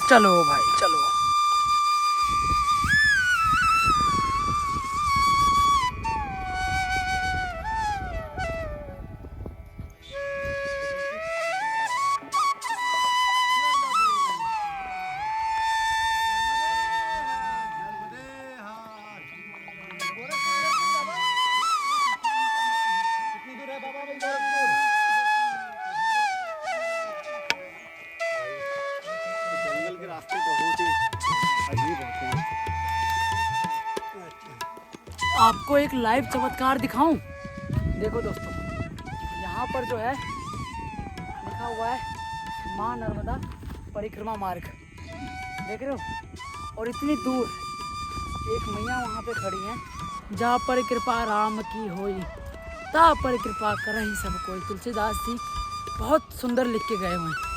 चलो भाई चलो। आपको एक लाइव चमत्कार दिखाऊं। देखो दोस्तों, यहाँ पर जो है लिखा हुआ है माँ नर्मदा परिक्रमा मार्ग, देख रहे हो। और इतनी दूर एक मैया वहाँ पे खड़ी हैं, जहाँ पर कृपा राम की होई ता पर कृपा करहि सब कोई। तुलसीदास जी बहुत सुंदर लिख के गए हुए हैं।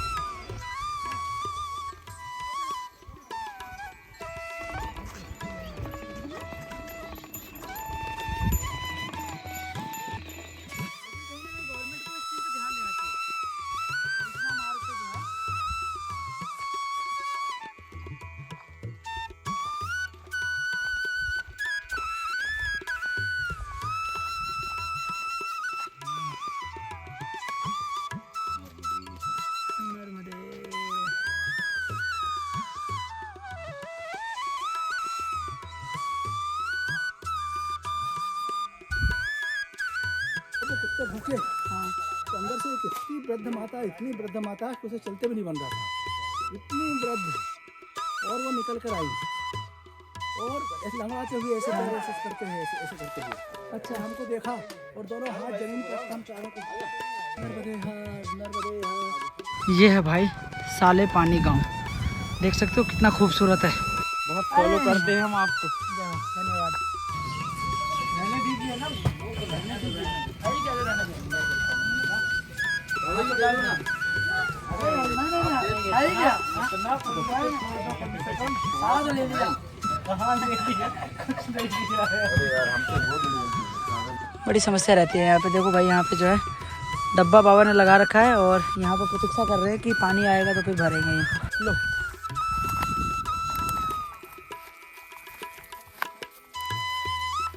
कुत्ते भूखे, हाँ, तो अंदर से एक इतनी वृद्ध माता कि उसे चलते भी नहीं बन रहा था, इतनी वृद्ध। और वो निकल कर आई और ऐसे लंगड़ाते हुए ऐसे करते हुए ऐसे करते हुए, अच्छा, हमको देखा और दोनों हाथ जमीन पर, हम चारों को नर्मदे हर नर्मदे हर। ये है भाई साले पानी गांव, देख सकते हो कितना खूबसूरत है। बहुत फॉलो करते हैं हम आपको। धन्यवाद। बड़ी समस्या रहती है यहाँ पे। देखो भाई, यहाँ पे जो है डब्बा बाबा ने लगा रखा है और यहाँ पर प्रतीक्षा कर रहे हैं कि पानी आएगा तो फिर भरेंगे ये। लो,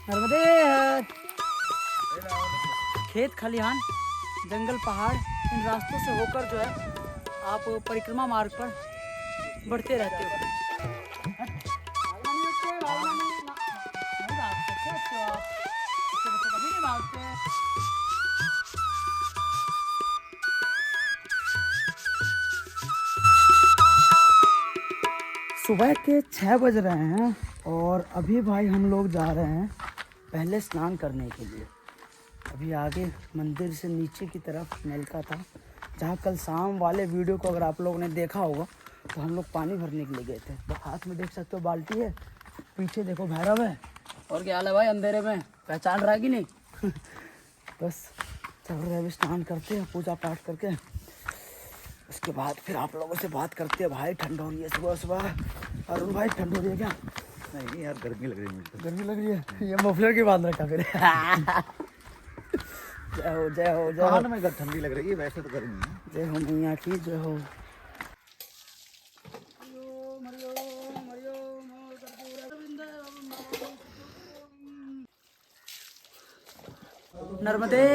नर्मदे खेत खलिहान जंगल पहाड़ इन रास्तों से होकर जो है आप परिक्रमा मार्ग पर बढ़ते रहते हो। सुबह के 6 बज रहे हैं और अभी भाई हम लोग जा रहे हैं पहले स्नान करने के लिए। अभी आगे मंदिर से नीचे की तरफ नलका था, जहाँ कल शाम वाले वीडियो को अगर आप लोगों ने देखा होगा तो हम लोग पानी भरने के लिए गए थे। तो हाथ में देख सकते हो बाल्टी है, पीछे देखो भैरव है। और क्या हाल है भाई, अंधेरे में पहचान रहा है कि नहीं? बस चल रहे, अभी स्नान करते हैं पूजा पाठ करके, उसके बाद फिर आप लोगों से बात करते हैं। भाई ठंड हो रही है सुबह सुबह। अरुण भाई ठंड हो रही है क्या? नहीं यार, गर्मी लग रही है मुझे। गर्मी लग रही है, ये मफलर के बांध रखा फिर। जय हो जय हो जय हो। में ठंडी लग रही है, वैसे तो गर्मी है। जय हो मैया की जय हो। नर्मदे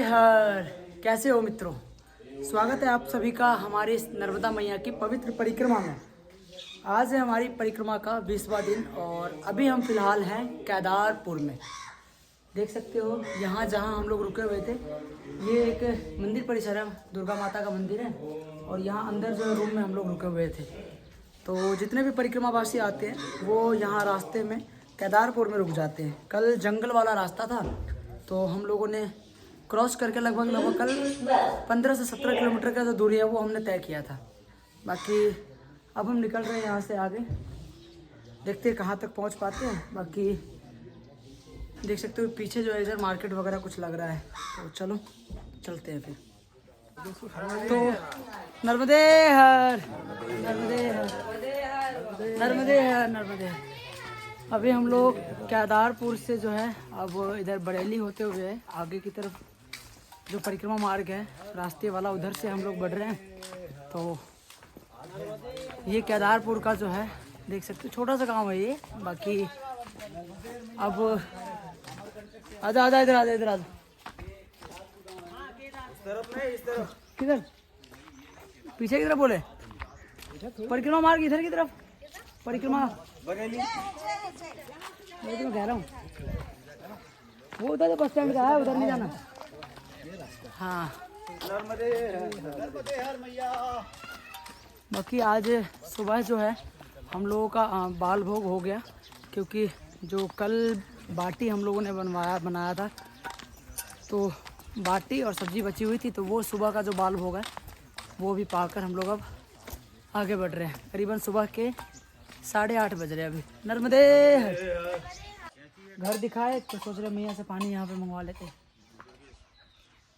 हर। कैसे हो मित्रों, स्वागत है आप सभी का हमारे इस नर्मदा मैया की पवित्र परिक्रमा में। आज है हमारी परिक्रमा का 20वां दिन और अभी हम फिलहाल हैं केदारपुर में। देख सकते हो यहाँ जहाँ हम लोग रुके हुए थे, ये एक मंदिर परिसर है, दुर्गा माता का मंदिर है। और यहाँ अंदर जो रूम में हम लोग रुके हुए थे, तो जितने भी परिक्रमावासी आते हैं वो यहाँ रास्ते में केदारपुर में रुक जाते हैं। कल जंगल वाला रास्ता था तो हम लोगों ने क्रॉस करके लगभग कल 15 से 17 किलोमीटर का जो दूरी है वो हमने तय किया था। बाकी अब हम निकल रहे हैं यहाँ से आगे, देखते हैं कहाँ तक पहुँच पाते हैं। बाकी देख सकते हो पीछे जो है इधर मार्केट वगैरह कुछ लग रहा है, तो चलो चलते हैं फिर। तो नर्मदे हर नर्मदे हर नर्मदे हर नर्मदे हर। अभी हम लोग केदारपुर से जो है अब इधर बरेली होते हुए आगे की तरफ जो परिक्रमा मार्ग है रास्ते वाला, उधर से हम लोग बढ़ रहे हैं। तो ये केदारपुर का जो है देख सकते हो, छोटा सा गांव है ये। बाकी अब आजा आजा इधर आजा इधर आजा। किधर पीछे की तरफ बोले? परिक्रमा मार्ग इधर की तरफ परिक्रमा मैं तो कह रहा हूँ वो उधर बस स्टैंड का है, उधर नहीं जाना। हाँ बाकी आज सुबह जो है हम लोगों का बाल भोग हो गया, क्योंकि जो कल बाटी हम लोगों ने बनाया था तो बाटी और सब्जी बची हुई थी, तो वो सुबह का जो बाल भोग है वो भी पाकर हम लोग अब आगे बढ़ रहे हैं। करीबन सुबह के 8:30 बज रहे हैं अभी। नर्मदे घर दिखाए तो सोच रहे मियाँ से पानी यहाँ पे मंगवा लेते।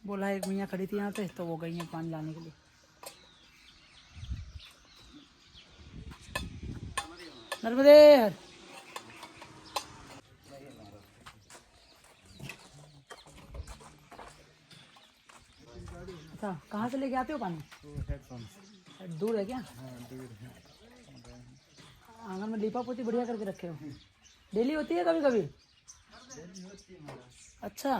बोला एक मियाँ खड़ी थी यहाँ पे तो वो गई है पानी लाने के लिए। नर्मदे हर अच्छा, कहाँ से लेके आते हो पानी? दूर है क्या? आंगन में लीपा पोती बढ़िया करके रखे हो। डेली होती है कभी कभी? अच्छा,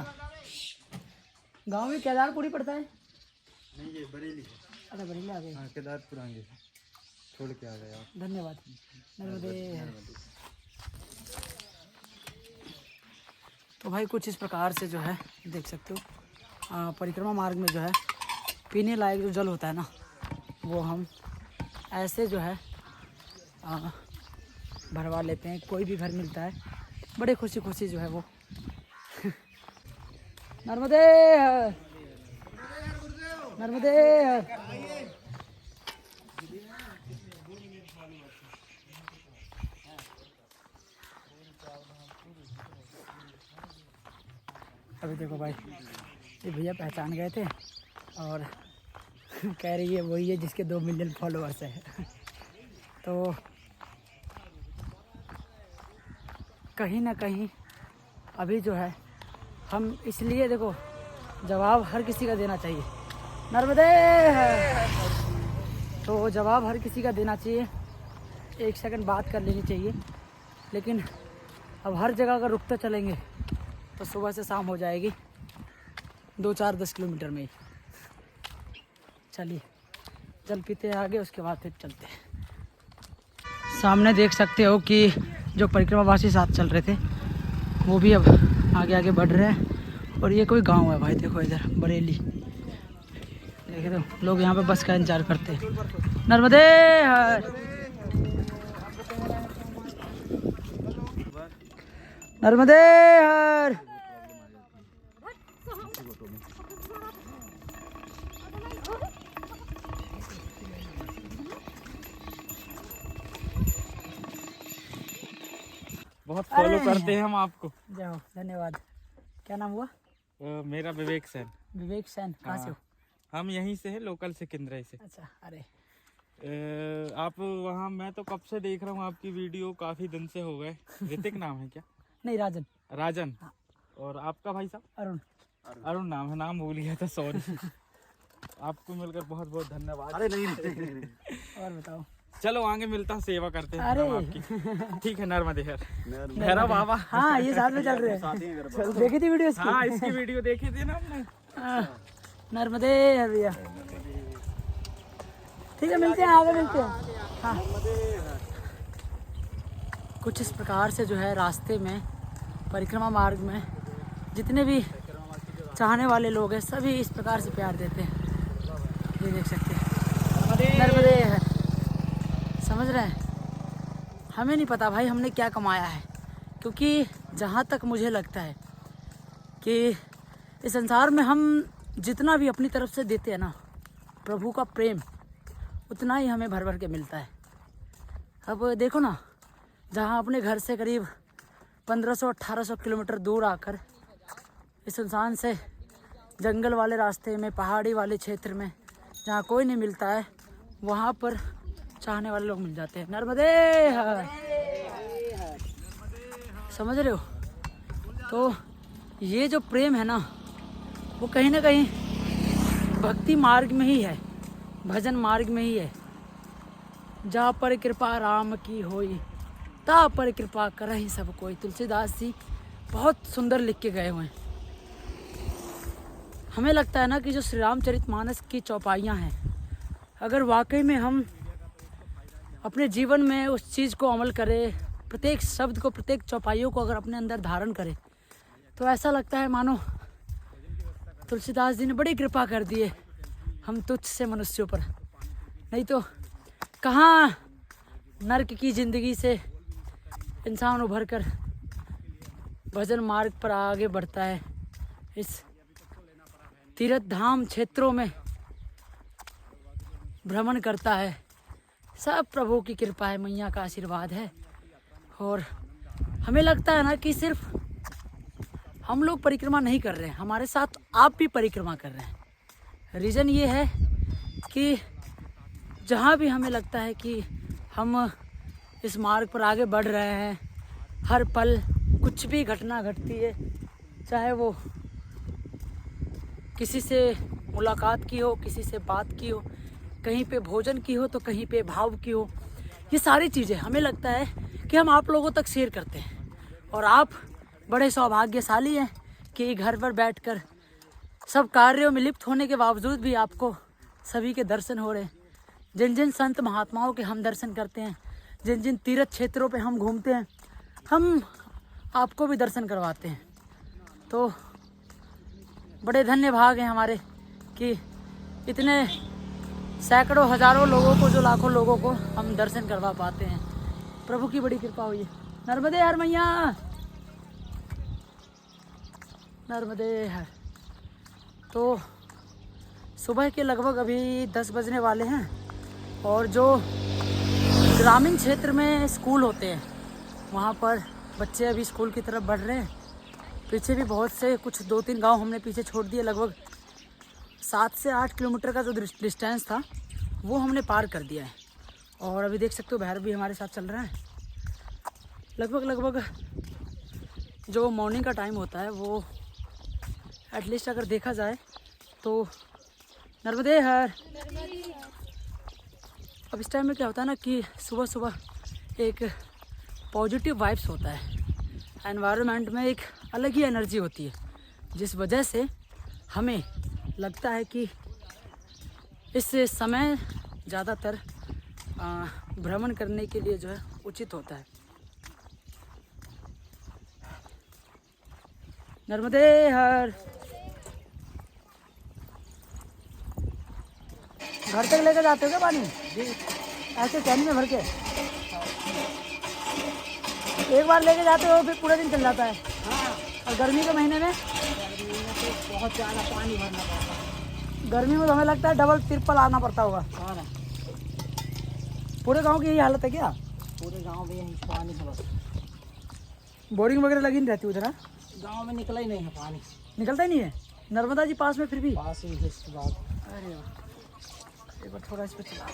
गांव में केदारपुर ही पड़ता है? नहीं ये बरेली। अच्छा बरेली आ गए। हाँ केदारपुर आगे छोड़ के आ गए आप। धन्यवाद। नर्मदे। तो भाई कुछ इस प्रकार से जो है देख सकते हो परिक्रमा मार्ग में जो है पीने लायक जो जल होता है ना वो हम ऐसे जो है भरवा लेते हैं। कोई भी घर मिलता है बड़े खुशी खुशी जो है वो नर्मदे नर्मदे। अभी देखो भाई ये भैया पहचान गए थे और कह रही है वही है जिसके 2 मिलियन फॉलोअर्स है। तो कहीं ना कहीं अभी जो है हम इसलिए देखो जवाब हर किसी का देना चाहिए। नर्मदे तो जवाब हर किसी का देना चाहिए, 1 सेकंड बात कर लेनी चाहिए। लेकिन अब हर जगह अगर रुकते चलेंगे तो सुबह से शाम हो जाएगी 2-4-10 किलोमीटर में ही। चलिए जल पीते हैं आगे, उसके बाद फिर चलते हैं। सामने देख सकते हो कि जो परिक्रमावासी साथ चल रहे थे वो भी अब आगे आगे बढ़ रहे हैं। और ये कोई गांव है भाई, देखो इधर बरेली, देख रहे हो लोग यहाँ पे बस का इंतजार करते हैं। नर्मदे हर नर्मदे हर। बहुत फॉलो करते हैं हम आपको। जाओ धन्यवाद। क्या नाम हुआ? मेरा विवेक सैन। विवेक सैन। कहाँ से हो? हम यहीं से हैं, लोकल से, किंद्राई से। अच्छा अरे आप वहाँ, मैं तो कब से देख रहा हूँ आपकी वीडियो, काफी दिन से हो गए। ऋतिक नाम है क्या? नहीं राजन। राजन। और आपका भाई साहब? अरुण। अरुण नाम है, नाम भूल गया था, सॉरी। आपको मिलकर बहुत बहुत धन्यवाद। अरे नहीं और बताओ। चलो आगे मिलता हूँ, सेवा करते हैं अरे हम आपकी। ठीक है नर्मदे हर भैरव बाबा। हाँ ये साथ में चल रहे हैं। देखी थी वीडियो इसकी? हाँ इसकी वीडियो देखी थी ना हमने। नर्मदे हर भैया। ठीक है मिलते हैं, आगे मिलते हैं। हाँ कुछ इस प्रकार से जो है रास्ते में परिक्रमा मार्ग में जितने भी चाहने वाले लोग हैं सभी इस प्रकार से प्यार देते हैं। ये देख सकते हैं नर्मदे है। समझ रहे हैं? हमें नहीं पता भाई हमने क्या कमाया है, क्योंकि जहाँ तक मुझे लगता है कि इस संसार में हम जितना भी अपनी तरफ से देते हैं ना प्रभु का प्रेम, उतना ही हमें भर भर के मिलता है। अब देखो ना, जहाँ अपने घर से करीब 1500-1800 किलोमीटर दूर आकर इस इंसान से जंगल वाले रास्ते में, पहाड़ी वाले क्षेत्र में जहाँ कोई नहीं मिलता है, वहाँ पर चाहने वाले लोग मिल जाते हैं। नर्मदे हर। समझ रहे हो? तो ये जो प्रेम है ना वो कहीं ना कहीं भक्ति मार्ग में ही है, भजन मार्ग में ही है। जा पर कृपा राम की होई, ता पर कृपा करहि सब कोई। तुलसीदास जी बहुत सुंदर लिख के गए हुए हैं। हमें लगता है ना कि जो श्री रामचरितमानस की चौपाइयाँ हैं, अगर वाकई में हम अपने जीवन में उस चीज़ को अमल करें, प्रत्येक शब्द को, प्रत्येक चौपाइयों को अगर अपने अंदर धारण करें, तो ऐसा लगता है मानो तुलसीदास जी ने बड़ी कृपा कर दी है हम तुच्छ से मनुष्यों पर। नहीं तो कहाँ नर्क की ज़िंदगी से इंसान उभर कर भजन मार्ग पर आगे बढ़ता है। इस तीर्थ धाम क्षेत्रों में भ्रमण करता है। सब प्रभु की कृपा है, मैया का आशीर्वाद है। और हमें लगता है ना कि सिर्फ हम लोग परिक्रमा नहीं कर रहे हैं, हमारे साथ आप भी परिक्रमा कर रहे हैं। रीज़न ये है कि जहाँ भी हमें लगता है कि हम इस मार्ग पर आगे बढ़ रहे हैं, हर पल कुछ भी घटना घटती है, चाहे वो किसी से मुलाकात की हो, किसी से बात की हो, कहीं पे भोजन की हो तो कहीं पे भाव की हो, ये सारी चीज़ें हमें लगता है कि हम आप लोगों तक शेयर करते हैं। और आप बड़े सौभाग्यशाली हैं कि घर पर बैठकर सब कार्यों में लिप्त होने के बावजूद भी आपको सभी के दर्शन हो रहे हैं। जिन जिन संत महात्माओं के हम दर्शन करते हैं, जिन जिन तीर्थ क्षेत्रों पे हम घूमते हैं, हम आपको भी दर्शन करवाते हैं। तो बड़े धन्य भाग हैं हमारे कि इतने सैकड़ों हजारों लोगों को, जो लाखों लोगों को हम दर्शन करवा पाते हैं। प्रभु की बड़ी कृपा हुई है। नर्मदे हर मैया, नर्मदे हर। तो सुबह के लगभग अभी 10 बजने वाले हैं और जो ग्रामीण क्षेत्र में स्कूल होते हैं वहाँ पर बच्चे अभी स्कूल की तरफ बढ़ रहे हैं। पीछे भी बहुत से, कुछ 2-3 गांव हमने पीछे छोड़ दिए। लगभग 7 से 8 किलोमीटर का जो डिस्टेंस था वो हमने पार कर दिया है। और अभी देख सकते हो भैरव भी हमारे साथ चल रहा है। लगभग जो मॉर्निंग का टाइम होता है वो एटलीस्ट अगर देखा जाए तो नर्मदे हर। अब इस टाइम में क्या होता है ना कि सुबह सुबह एक पॉजिटिव वाइब्स होता है, एनवायरनमेंट में एक अलग ही एनर्जी होती है, जिस वजह से हमें लगता है कि इस समय ज़्यादातर भ्रमण करने के लिए जो है उचित होता है। नर्मदे हर। घर तक लेकर जाते हो क्या पानी? ऐसे कैन में भर के एक बार लेके जाते हो फिर पूरे दिन चल जाता है। हाँ। और गर्मी के महीने में बहुत ज़्यादा पानी भरना पड़ता है। गर्मी में तो हमें लगता है डबल ट्रिपल आना पड़ता होगा। हाँ ना। पूरे गांव की यही हालत है क्या? पूरे गांव में यही पानी है बस। बोरिंग वगैरह लगी नहीं रहती उधर? हाँ? गांव में निकला ही नहीं है पानी। निकलता ही नहीं है? नर्मदा जी पास में फिर भी? पास ही है इसके बाद। अरे वाह, एक बार थोड़ा इस पर चला।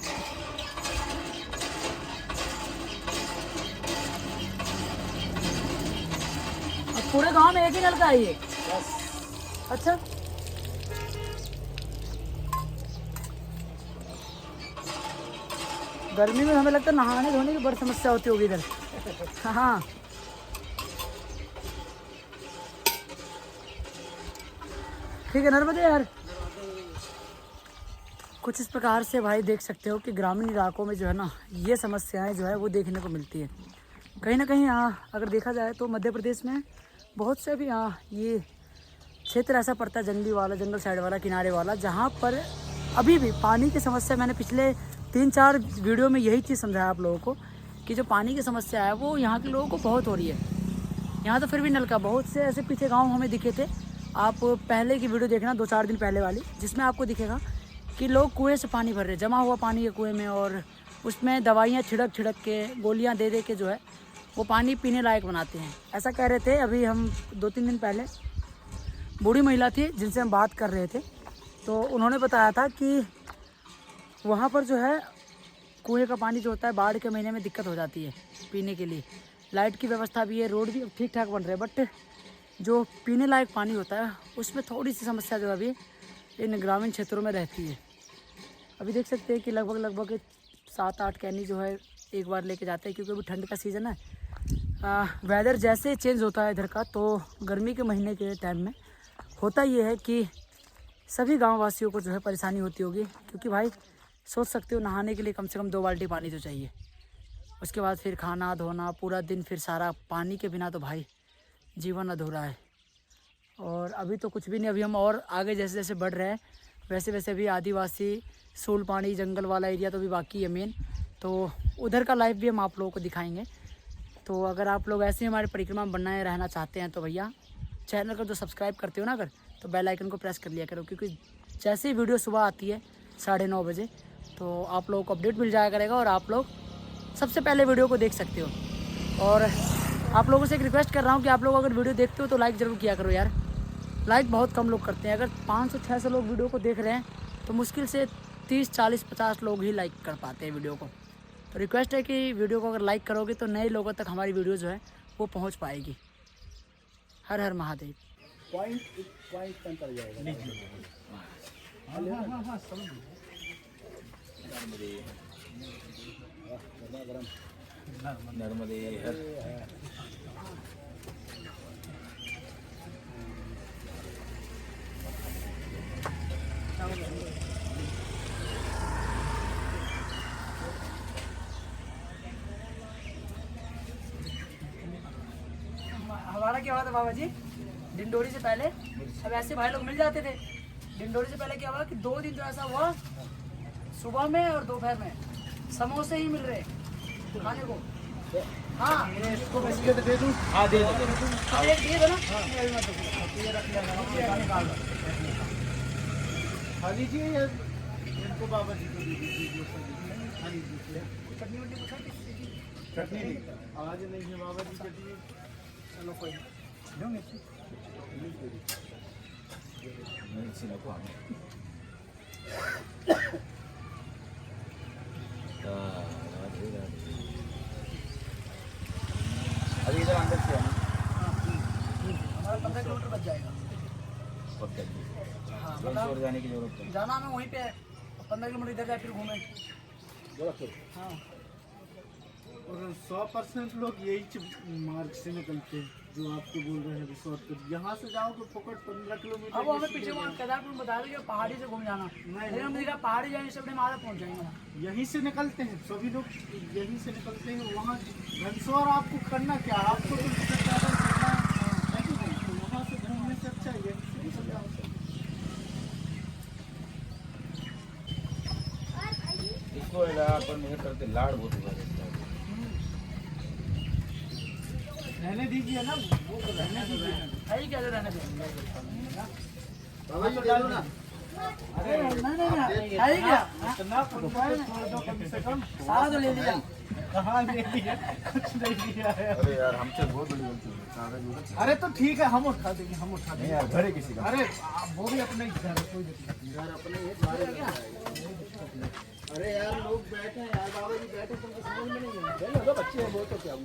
अब पूरे गांव में एक ही नलका है ये? अच्छा। गर्मी में हमें लगता है नहाने धोने की बड़ी समस्या होती होगी इधर। हाँ। ठीक है नर्मदे यार। कुछ इस प्रकार से भाई देख सकते हो कि ग्रामीण इलाकों में जो है ना ये समस्याएं जो है वो देखने को मिलती है। कहीं ना कहीं अगर देखा जाए तो मध्य प्रदेश में बहुत से भी ये क्षेत्र ऐसा पड़ता है, जंगली वाला, जंगल साइड वाला, किनारे वाला, जहाँ पर अभी भी पानी की समस्या, मैंने पिछले 3-4 वीडियो में यही चीज़ समझाया आप लोगों को कि जो पानी की समस्या है वो यहाँ के लोगों को बहुत हो रही है। यहाँ तो फिर भी नलका, बहुत से ऐसे पीछे गांव हमें दिखे थे, आप पहले की वीडियो देखना 2-4 दिन पहले वाली, जिसमें आपको दिखेगा कि लोग कुएं से पानी भर रहे, जमा हुआ पानी है कुएं में, और उसमें दवाइयाँ छिड़क के, गोलियाँ दे के जो है वो पानी पीने लायक बनाते हैं। ऐसा कह रहे थे अभी हम 2-3 दिन पहले, बूढ़ी महिला थी जिनसे हम बात कर रहे थे, तो उन्होंने बताया था कि वहाँ पर जो है कुएं का पानी जो होता है बाढ़ के महीने में दिक्कत हो जाती है पीने के लिए। लाइट की व्यवस्था भी है, रोड भी ठीक ठाक बन रहे हैं, बट जो पीने लायक पानी होता है उसमें थोड़ी सी समस्या जो अभी इन ग्रामीण क्षेत्रों में रहती है। अभी देख सकते हैं कि लगभग 7-8 कैनी जो है एक बार लेके जाते हैं, क्योंकि अभी ठंड का सीज़न है। वेदर जैसे चेंज होता है इधर का, तो गर्मी के महीने के टाइम में होता ये है कि सभी गाँव वासियों को जो है परेशानी होती होगी, क्योंकि भाई सोच सकते हो नहाने के लिए कम से कम 2 बाल्टी पानी तो चाहिए। उसके बाद फिर खाना धोना, पूरा दिन फिर सारा पानी के बिना तो भाई जीवन अधूरा है। और अभी तो कुछ भी नहीं, अभी हम और आगे जैसे जैसे बढ़ रहे हैं वैसे वैसे भी आदिवासी सूल पानी जंगल वाला एरिया तो भी बाकी है मेन, तो उधर का लाइफ भी हम आप लोगों को दिखाएंगे। तो अगर आप लोग ऐसे हमारे परिक्रमा में बनाए रहना चाहते हैं तो भैया चैनल को जो सब्सक्राइब करते हो ना अगर, तो बेल आइकन को प्रेस कर लिया करो, क्योंकि जैसे ही वीडियो सुबह आती है 9:30 बजे तो आप लोगों को अपडेट मिल जाया करेगा और आप लोग सबसे पहले वीडियो को देख सकते हो। और आप लोगों से एक रिक्वेस्ट कर रहा हूँ कि आप लोग अगर वीडियो देखते हो तो लाइक ज़रूर किया करो यार। लाइक बहुत कम लोग करते हैं। अगर 500-600 लोग वीडियो को देख रहे हैं तो मुश्किल से 30-40-50 लोग ही लाइक कर पाते हैं वीडियो को। तो रिक्वेस्ट है कि वीडियो को अगर लाइक करोगे तो नए लोगों तक हमारी वीडियो जो है वो पहुँच पाएगी। हर हर महादेव। पॉइंट कर जाएगा। नर्मदे हर। हमारा क्या हुआ था बाबा जी, डिंडोरी से पहले अब ऐसे भाई लोग मिल जाते थे। डिंडोरी से पहले क्या हुआ कि 2 दिन तो ऐसा हुआ, सुबह में और दोपहर में समोसे ही मिल रहे खाने को। हाँ इसको बिस्किट दे दूँ? हाँ दे दो। एक दिए थे ना, खा लीजिए या इनको बाबा जी को दे दीजिए। खा लीजिए। चटनी वटनी पूछा किसी की? चटनी आज नहीं है बाबा जी चटनी। चलो कोई नहीं। मिर्ची नको हमें। अभी इधर अंदर से आना। हमारा 15 किलोमीटर बच जाएगा। हाँ कहीं और जाने की जरूरत नहीं। जाना हमें वहीं पे 15 किलोमीटर इधर जाए फिर घूमें। हाँ और 100% लोग यही मार्ग से निकलते हैं जो आपको बोल रहे हैं शॉर्टकट। यहाँ से जाओ तो फोकट 15 किलोमीटर। अब वो हमें पीछे वहाँ केदारपुर में बता रहे कि पहाड़ी से घूम जाना, लेकिन हमने कहा पहाड़ी जाने से अपने मारा पहुँच जाएंगे वहाँ। यहीं से निकलते हैं सभी लोग, यहीं से निकलते हैं। वहाँ घनसौर आपको करना क्या, आपको तो पैदल चलना है, तो वहाँ से घूमने से अच्छा है यहीं से निकल जाओ। इसको अपन ये करते लाड़ बहुत हुआ है। रहने दीजिए ना, वो तो रहने दीजिए। है ही क्या जो रहने दे। बाबा तो डालो ना। अरे नहीं है ही क्या, इतना छोड़ दो कम से कम। सारा तो ले लिया। कहाँ ले लिया, कुछ नहीं लिया है। अरे यार हमसे बहुत बड़ी गलती हुई। सारा जो अरे तो ठीक है, हम उठा देंगे, हम उठा नहीं देंगे। यार घर है किसी का। अरे वो भी अपने घर, कोई दिक्कत नहीं। घर अपने ये बाहर क्या। अरे यार लोग बैठे हैं यार, बाबा जी बैठे, तुमको समझ में नहीं है। बच्चे हैं वो तो क्या।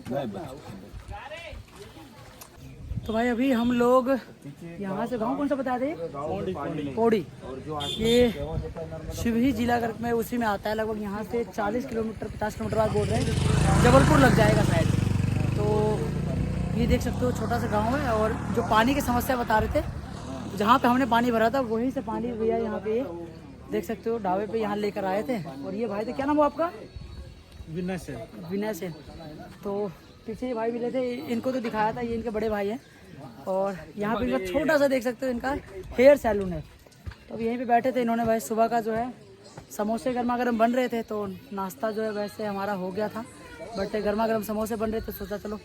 तो भाई अभी हम लोग यहाँ से गांव कौन सा बता दे, पौड़ी। ये शिवही जिला में उसी में आता है। लगभग यहाँ से 40 किलोमीटर 50 किलोमीटर बाद बोल रहे हैं जबलपुर लग जाएगा शायद। तो ये देख सकते हो छोटा सा गांव है। और जो पानी की समस्या बता रहे थे, जहाँ पे हमने पानी भरा था वहीं से पानी भैया यहाँ पे देख सकते हो ढाबे पे यहाँ लेकर आए थे। और ये भाई थे, क्या नाम हुआ आपका? विनय से। विनय से। तो पीछे ये भाई मिले थे, इनको तो दिखाया था, ये इनके बड़े भाई हैं। और यहाँ पे इनका छोटा सा देख सकते हो इनका हेयर सैलून है। तो अब यहीं पे बैठे थे इन्होंने। भाई सुबह का जो है समोसे गर्मा गर्म बन रहे थे, तो नाश्ता जो है वैसे हमारा हो गया था, बट गर्मा गर्म समोसे बन रहे थे। सोचा चलो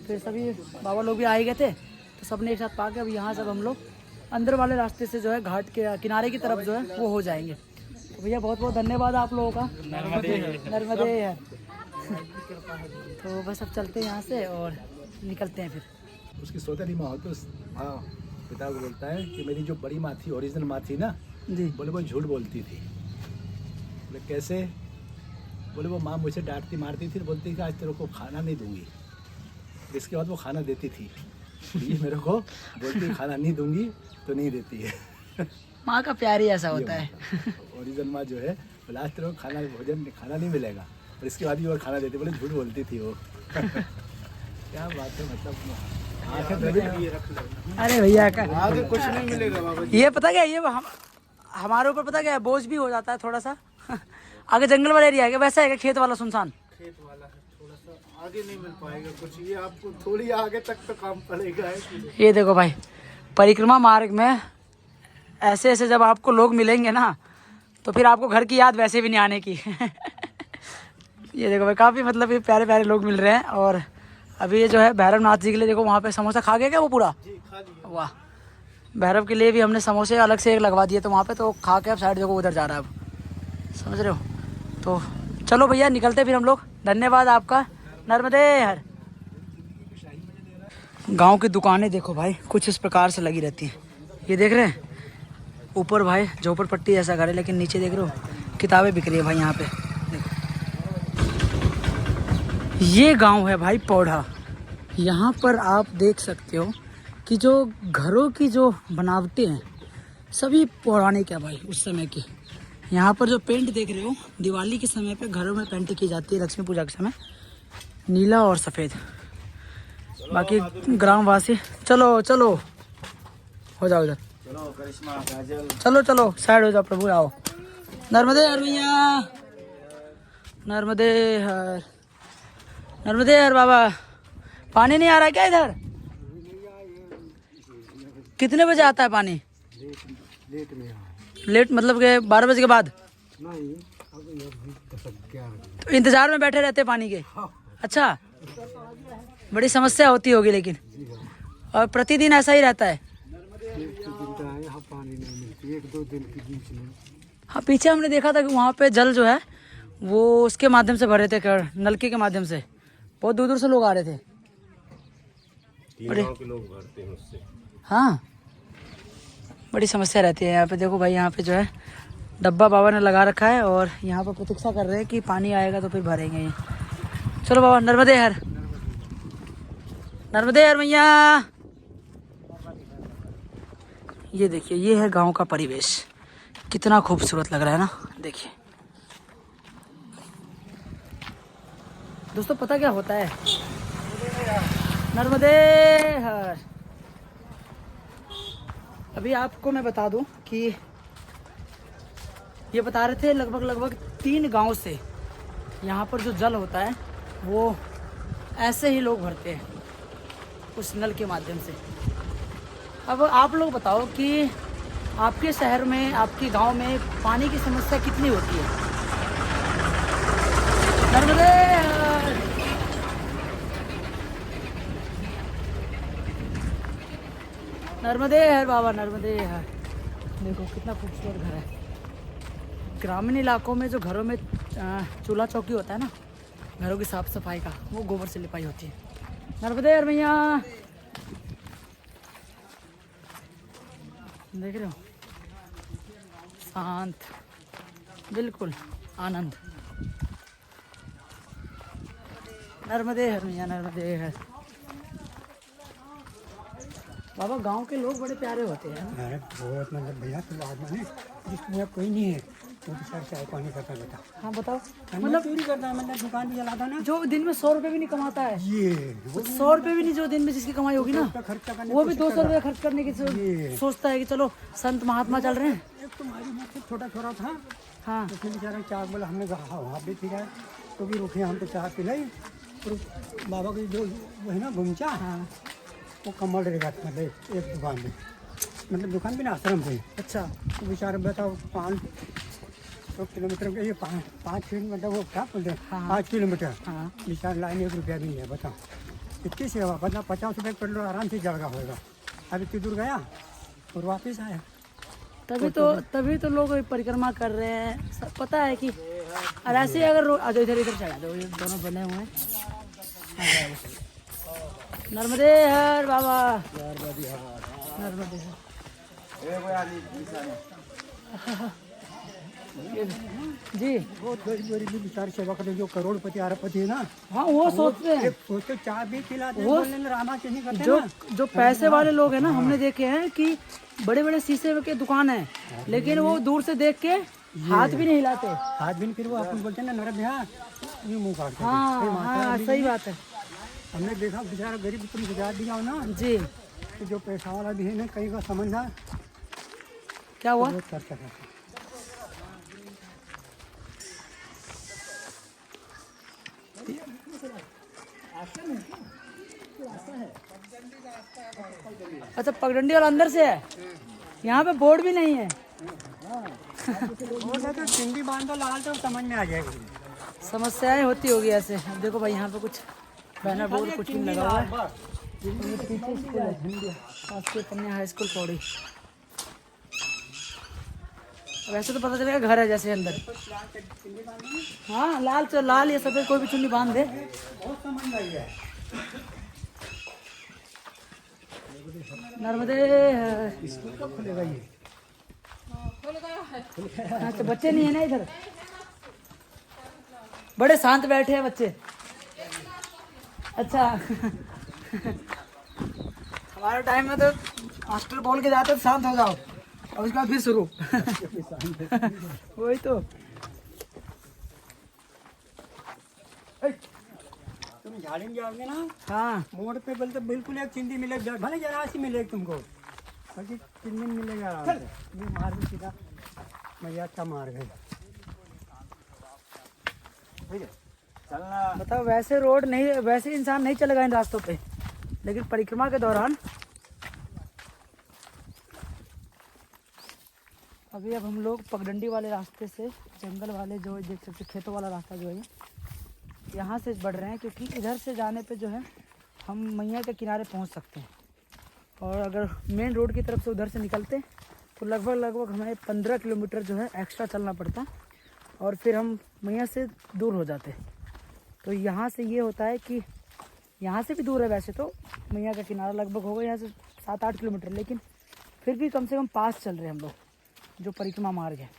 फिर सभी बाबा लोग भी आ ही गए थे, तो सबने एक साथ पा के अब यहाँ सब हम लोग अंदर वाले रास्ते से जो है घाट के किनारे की तरफ जो है वो हो जाएंगे। तो भैया बहुत बहुत धन्यवाद आप लोगों का। नर्मदे है। तो बस अब चलते हैं यहाँ से और निकलते हैं फिर। उसकी सौतेली माँ हो तो हाँ पिता को बोलता है कि मेरी जो बड़ी माँ थी, ओरिजिनल माँ थी ना जी, बोले वो झूठ बोलती थी। बोले कैसे? बोले वो माँ मुझे डांटती मारती थी, बोलती कि आज तेरे को खाना नहीं दूंगी। इसके बाद वो खाना देती थी। ये मेरे को बोलती खाना नहीं दूंगी तो नहीं देती है। माँ का प्यार ही ऐसा होता है। ओरिजिनल माँ जो है लास्ट में खाना नहीं मिलेगा और इसके बाद भी और खाना देते, बोले झूठ बोलती थी वो। क्या बात है, मतलब अरे भैया का आगे कुछ नहीं मिलेगा बाबा जी। ये पता क्या है, ये हमारे ऊपर पता क्या है, बोझ भी हो जाता है थोड़ा सा। आगे जंगल वाला एरिया है क्या, वैसा है क्या खेत वाला सुनसान? खेत वाला है, थोड़ा सा आगे नहीं मिल पाएगा कुछ, ये आपको थोड़ी आगे तक तो काम पड़ेगा। ये देखो भाई, परिक्रमा मार्ग में ऐसे ऐसे जब आपको लोग मिलेंगे ना, तो फिर आपको घर की याद वैसे भी नहीं आने की। ये देखो भाई, काफ़ी मतलब ये प्यारे प्यारे लोग मिल रहे हैं। और अभी ये जो है भैरवनाथ जी के लिए देखो, वहाँ पे समोसा खा गया क्या वो पूरा? वाह, भैरव के लिए भी हमने समोसे अलग से एक लगवा दिए, तो वहाँ पे तो खा के अब साइड देखो उधर जा रहा है, अब समझ रहे हो। तो चलो भैया निकलते फिर हम लोग। धन्यवाद आपका, नर्मदे हर। गांव की दुकानें देखो भाई, कुछ इस प्रकार से लगी रहती हैं। ये देख रहे हैं ऊपर भाई झोपड़पट्टी जैसा घर है, लेकिन नीचे देख रहे हो किताबें बिक रही है भाई यहाँ पे। देखो ये गांव है भाई पौढ़ा। यहाँ पर आप देख सकते हो कि जो घरों की जो बनावटें हैं सभी पौराणिक है भाई, उस समय की। यहाँ पर जो पेंट देख रहे हो, दिवाली के समय पे घरों में पेंट की जाती है, लक्ष्मी पूजा के समय, नीला और सफ़ेद। बाकी ग्रामवासी, चलो चलो हो जाओ उधर, चलो करिश्मा काजल, चलो चलो साइड हो जाओ प्रभु, आओ। नर्मदे हर भैया, नर्मदे हर, नर्मदे हर बाबा। पानी नहीं आ रहा क्या इधर? कितने बजे आता है पानी? लेट मतलब के 12 बजे के बाद? नहीं, तो इंतजार में बैठे रहते पानी के? अच्छा, बड़ी समस्या होती होगी लेकिन। और प्रतिदिन ऐसा ही रहता है? पानी नहीं मिलती, 1-2 दिन के बीच में। हाँ, पीछे हमने देखा था कि वहाँ पे जल जो है वो उसके माध्यम से भरे थे, नलके के माध्यम से। बहुत दूर दूर से लोग आ रहे थे, बड़े लोग भरते हैं उससे। हाँ, बड़ी समस्या रहती है यहाँ पे। देखो भाई, यहाँ पे जो है डब्बा बाबा ने लगा रखा है और यहाँ पर प्रतीक्षा कर रहे हैं कि पानी आएगा तो फिर भरेंगे ये। चलो बाबा, नर्मदे हर, नर्मदे हर भैया। ये देखिए, ये है गांव का परिवेश, कितना खूबसूरत लग रहा है ना। देखिए दोस्तों, पता क्या होता है, नर्मदे हर। अभी आपको मैं बता दूं कि ये बता रहे थे लगभग 3 गांव से यहाँ पर जो जल होता है वो ऐसे ही लोग भरते हैं उस नल के माध्यम से। अब आप लोग बताओ कि आपके शहर में, आपके गांव में पानी की समस्या कितनी होती है? नर्मदे हर। नर्मदे हर बाबा, नर्मदे हर। देखो कितना खूबसूरत घर है। ग्रामीण इलाकों में जो घरों में चूल्हा चौकी होता है ना, घरों की साफ सफाई का, वो गोबर से लिपाई होती है। नर्मदे हर भैया, देख रहे हो, शांत, बिल्कुल आनंद। नर्मदे हर भैया, नर्मदे हर। बाबा, गांव के लोग बड़े प्यारे होते हैं। अरे बहुत, मतलब भैया तो आदमी है जिसमें कोई नहीं है, वो बेचारा चाय पानी करता रहता। हाँ बताओ, मतलब चोरी करता है, मतलब दुकान भी चलाता ना, जो दिन में 100 रुपये भी नहीं कमाता है, ये 100 रुपये भी नहीं, जो दिन में जिसकी कमाई होगी ना, खर्चा करने वो भी 200 रुपये खर्च करने की ये। सोचता है कि चलो संत महात्मा चल रहे हैं। एक तुम्हारी मुझ से छोटा छोटा था, हाँ, उसने बेचारा चाय बोला, हमने कहा वहाँ भी ठीक है, तो भी रुके, हम तो चाय पिलाई। और बाबा की जो वो है ना गुमचा, हाँ, वो कमल रहेगा, मतलब एक दुकान में, मतलब दुकान भी ना, आश्रम पे। अच्छा, तो बेचारे बताओ 500 किलोमीटर के, ये 5 किलोमीटर, वो क्या बोलते हैं, हाँ। 5 किलोमीटर, हाँ, बेचारे लाइन 1 रुपया भी नहीं है, बताओ कितनी सेवा, मतलब 50 रुपये पेट्रोल आराम से जल होगा। अब इतनी दूर गया और वापस आया। तभी तो लोग परिक्रमा कर रहे हैं, सब पता है कि। और ऐसे ही अगर इधर इधर चढ़ा दो, ये दोनों बने हुए हैं। नर्मदे हर बाबा, नर्मदे हर। जी, बहुत गरीबी बेचारे सेवा करते, जो करोड़पति अरबपति है ना, हाँ, वो सोचते हैं, सोचते चाय भी पिलाते हैं, वो बोलने में रामा नहीं करते जो ना। जो पैसे वाले लोग हैं ना, हमने देखे हैं कि बड़े बड़े शीशे के दुकान है, लेकिन वो दूर से देख के हाथ भी नहीं हिलाते। हाथ भी नहीं, फिर वो अपन बोलते हैं ना नरक बिहार, ये मुँह काटते हैं। हाँ हाँ सही बात है हमने देखा बेचारा गरीब तुम गुजार दिया हो ना, जी। तो जो पैसा वाला भी है ना, कहीं का समझना क्या हुआ? वो कर सका। अच्छा पगडंडी वाला अंदर से है, यहाँ पे बोर्ड भी नहीं है। वो तो चिंडी बांध दो लाल तो समझ में आ जाएगा। समस्याएं होती होगी ऐसे। अब देखो भाई यहाँ पे कुछ बैनर बोर्ड कुछ नहीं लगा हुआ है। ये पीछे स्कूल है, शासकीय कन्या हाई स्कूल पौड़ी। वैसे तो पता चलेगा घर है जैसे अंदर। हाँ लाल तो लाल या सफेद कोई भी चुन्नी बांध दे। नर्मदे स्कूल कब खुलेगा ये? हाँ, तो बच्चे नहीं है ना इधर, बड़े शांत बैठे हैं बच्चे। अच्छा हमारे टाइम में तो मास्टर बोल के जाते शांत हो जाओ और उसके बाद फिर शुरू वही तो। तुम झाड़ी में जाओगे ना, हाँ मोड़ पे बोलते बिल्कुल एक चिंदी मिलेगी, भले जरा सी मिलेगी तुमको, बाकी चिंदी मिलेगा आराम से। ये मार भी सीधा मैया का मार गए। बताओ वैसे रोड नहीं, वैसे इंसान नहीं चलेगा इन रास्तों पे, लेकिन परिक्रमा के दौरान अभी अब हम लोग पगडंडी वाले रास्ते से जंगल वाले जो देख सकते खेतों वाला रास्ता जो है यहाँ से बढ़ रहे हैं, क्योंकि इधर से जाने पे जो है हम मैया के किनारे पहुँच सकते हैं। और अगर मेन रोड की तरफ से उधर से निकलते तो लगभग हमें 15 किलोमीटर जो है एक्स्ट्रा चलना पड़ता और फिर हम मैया से दूर हो जाते। तो यहाँ से ये होता है कि यहाँ से भी दूर है वैसे तो, मैया का किनारा लगभग होगा यहाँ से 7-8 किलोमीटर, लेकिन फिर भी कम से कम पास चल रहे हैं हम लोग जो परिक्रमा मार्ग है।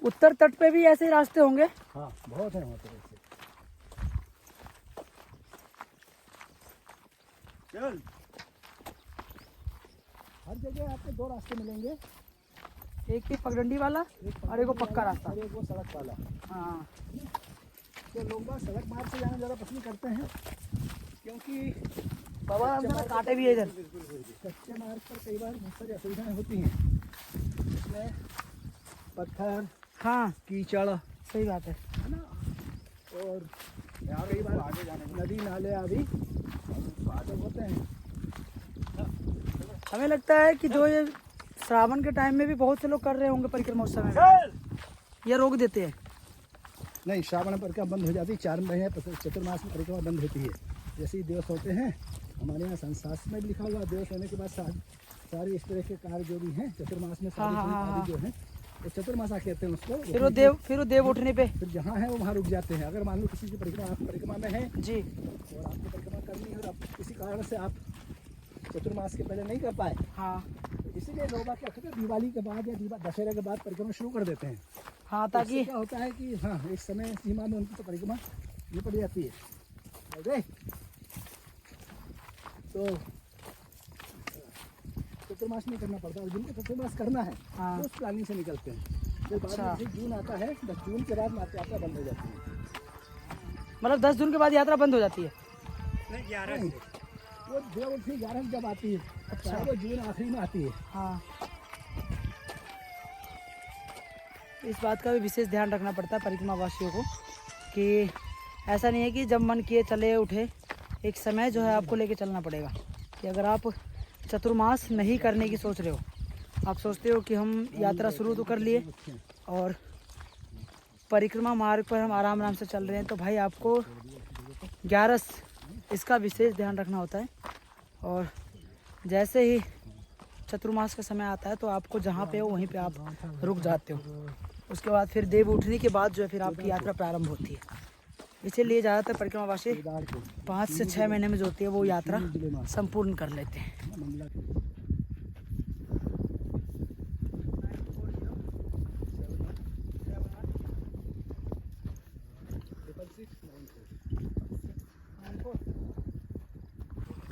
उत्तर तट पे भी ऐसे रास्ते होंगे। हाँ बहुत है वहाँ पे ऐसे। चल हर जगह आपको दो रास्ते मिलेंगे, एक ही पगडंडी वाला और एक वो पक्का रास्ता। और एक वो सड़क वाला। हाँ तो लोग बाग सड़क मार्ग से जाना ज़्यादा पसंद करते हैं, क्योंकि बाबा अंदर कांटे भी है इधर। कच्चे मार्ग पर कई बार बहुत सारी असुविधाएं होती हैं, इसमें पत्थर, हाँ कीचड़, सही बात है। है ना, और कई बार आगे जाने नदी नाले आदि तो होते हैं। हमें लगता है कि जो ये श्रावण के टाइम में भी बहुत से लोग कर रहे होंगे परिक्रमा उस समय में, ये रोक देते हैं। नहीं, श्रावण परिक्रमा बंद हो जाती है, 4 महीने चतुर्मास में परिक्रमा बंद होती है। जैसे ही दिवस होते हैं, हमारे यहाँ संशासन में भी लिखा हुआ दिवस होने के बाद सारी इस तरह के कार्य जो भी हैं चतुर्मास में सारी आदि जो है वो चतुर्मासा कहते हैं उसको। फिर वो देव उठने पे फिर जहाँ है वो वहाँ रुक जाते हैं। अगर मान लो किसी की परिक्रमा में है जी और आपको परिक्रमा करनी है और आप किसी कारण से आप चतुर्मास के पहले नहीं कर पाए, हाँ तो इसीलिए लोग क्या करते हैं दिवाली के बाद या दशहरे के बाद परिक्रमा शुरू कर देते हैं। हाँ ताकि क्या होता है कि हाँ इस समय सीमा में उनकी तो परिक्रमा ये पड़ जाती है। ओके, तो चतुर्मास नहीं करना पड़ता और जिनको चतुर्मास करना है हाँ। तो उस प्लानिंग से निकलते हैं। फिर बाद अच्छा। में जैसे जून आता है, 10 जून के बाद यात्रा बंद हो जाती है। मतलब 10 जून के बाद यात्रा बंद हो जाती है। नहीं, 11 वो देव उठी 11 जब आती है, अच्छा वो जून आखिरी में आती है। हाँ इस बात का भी विशेष ध्यान रखना पड़ता है परिक्रमा वासियों को कि ऐसा नहीं है कि जब मन किए चले उठे। एक समय जो है आपको लेके चलना पड़ेगा कि अगर आप चतुर्मास नहीं करने की सोच रहे हो, आप सोचते हो कि हम यात्रा शुरू तो कर लिए और परिक्रमा मार्ग पर हम आराम से चल रहे हैं, तो भाई आपको 11 इसका विशेष ध्यान रखना होता है। और जैसे ही चतुर्मास का समय आता है तो आपको जहाँ पे हो वहीं पे आप रुक जाते हो। उसके बाद फिर देव उठने के बाद जो है फिर आपकी यात्रा प्रारंभ होती है। इसीलिए ज़्यादातर परिक्रमावासी 5 से 6 महीने में जो होती है वो यात्रा संपूर्ण कर लेते हैं।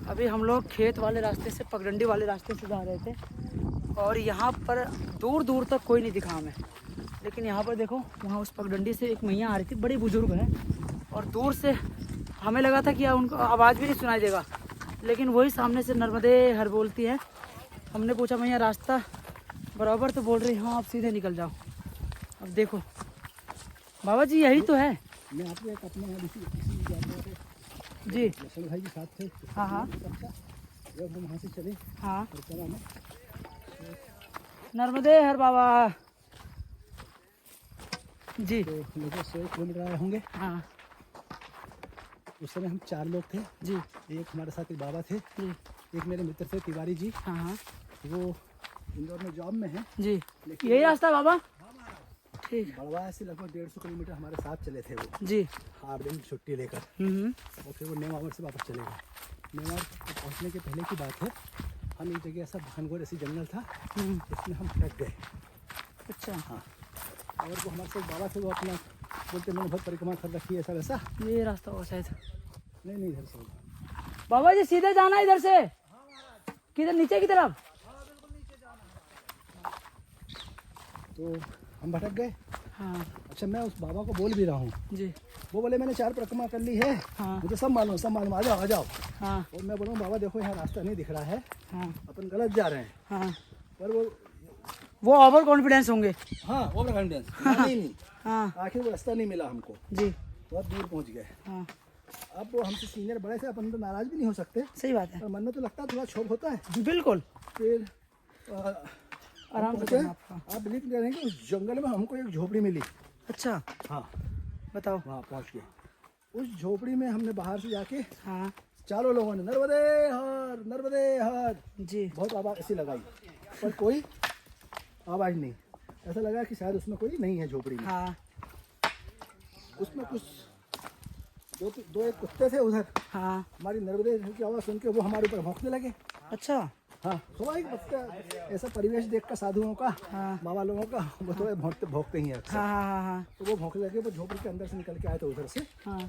अब अभी हम लोग खेत वाले रास्ते से पगडंडी वाले रास्ते से जा रहे थे और यहाँ पर दूर दूर तक कोई नहीं दिखा हमें, लेकिन यहाँ पर देखो वहाँ उस पगडंडी से एक मैया आ रही थी, बड़ी बुजुर्ग है और दूर से हमें लगा था कि उनको आवाज़ भी नहीं सुनाई देगा, लेकिन वही सामने से नर्मदे हर बोलती है। हमने पूछा मैया रास्ता बराबर, तो बोल रही हाँ आप सीधे निकल जाओ। अब देखो बाबा जी यही तो है। मैं आपको एक अपने यहाँ जी लक्ष्मण भाई के साथ थे। हाँ हाँ जब हम वहाँ से चले हाँ और क्या नाम है, नर्मदे हर बाबा जी। तो लगभग 100 किलोमीटर आए होंगे। हाँ उस समय हम 4 लोग थे जी एक हमारे साथ एक बाबा थे, जी एक मेरे मित्र थे तिवारी जी, हाँ हाँ वो इंदौर में जॉब में है। जी यही रास्ता है बाबा। ठीक बड़वा से लगभग 150 किलोमीटर हमारे साथ चले थे वो, जी। हाफ दिन की छुट्टी लेकर, और फिर वो नेमावर से वापस चले गए। नेमावर पहुँचने के पहले की बात है, हम एक जगह ऐसा घनघोर ऐसी जंगल था, उसमें हम फट गए। अच्छा हाँ, और वो हमारे साथ बाबा थे, वो अपना बोलते मैंने बहुत परिक्रमा कर रखी है, ऐसा वैसा। ये रास्ता होगा शायद। नहीं इधर से बाबा जी सीधे जाना है इधर से, किधर नीचे की तरफ। तो हम भटक गए। हाँ अच्छा मैं उस बाबा को बोल भी रहा हूँ, जी वो बोले मैंने 4 परिक्रमा कर ली है, हाँ मुझे सब मालूम आ जाओ आ जाओ। हाँ और मैं बोलूँ बाबा देखो यहाँ रास्ता नहीं दिख रहा है, हाँ अपन गलत जा रहे हैं। हाँ पर वो ओवर कॉन्फिडेंस होंगे। हाँ ओवर कॉन्फिडेंस नहीं हाँ आखिर वो रास्ता नहीं मिला हमको, जी बहुत दूर पहुँच गए। हाँ अब वो हमसे सीनियर बड़े थे, अपन तो नाराज भी नहीं हो सकते, सही बात है। पर मन में तो लगता है थोड़ा क्षोभ होता है। बिल्कुल फिर आराम से पहुंचे। करना आपका। आप बिलीव नहीं करेंगे उस जंगल में हमको एक झोपड़ी मिली। अच्छा हाँ बताओ। वहाँ पहुँच के उस झोपड़ी में हमने बाहर से जाके हाँ चारों लोगों ने नर्मदे हर जी बहुत आवाज़ ऐसी लगाई, पर कोई आवाज़ नहीं। ऐसा लगा कि शायद उसमें कोई नहीं है झोपड़ी में। हाँ उसमें कुछ दो एक कुत्ते थे उधर, हाँ हमारी नर्मदे की आवाज़ सुन के वो हमारे ऊपर भौंकने लगे। अच्छा हाँ स्वाभाविक ऐसा परिवेश देखकर साधुओं का, हाँ बाबा लोगों का, वो थोड़े भौंकते ही हैं अक्सर। हाँ हाँ हाँ तो वो भौंकने लगे, वो झोपड़ी के अंदर से निकल के आए थे उधर से। हाँ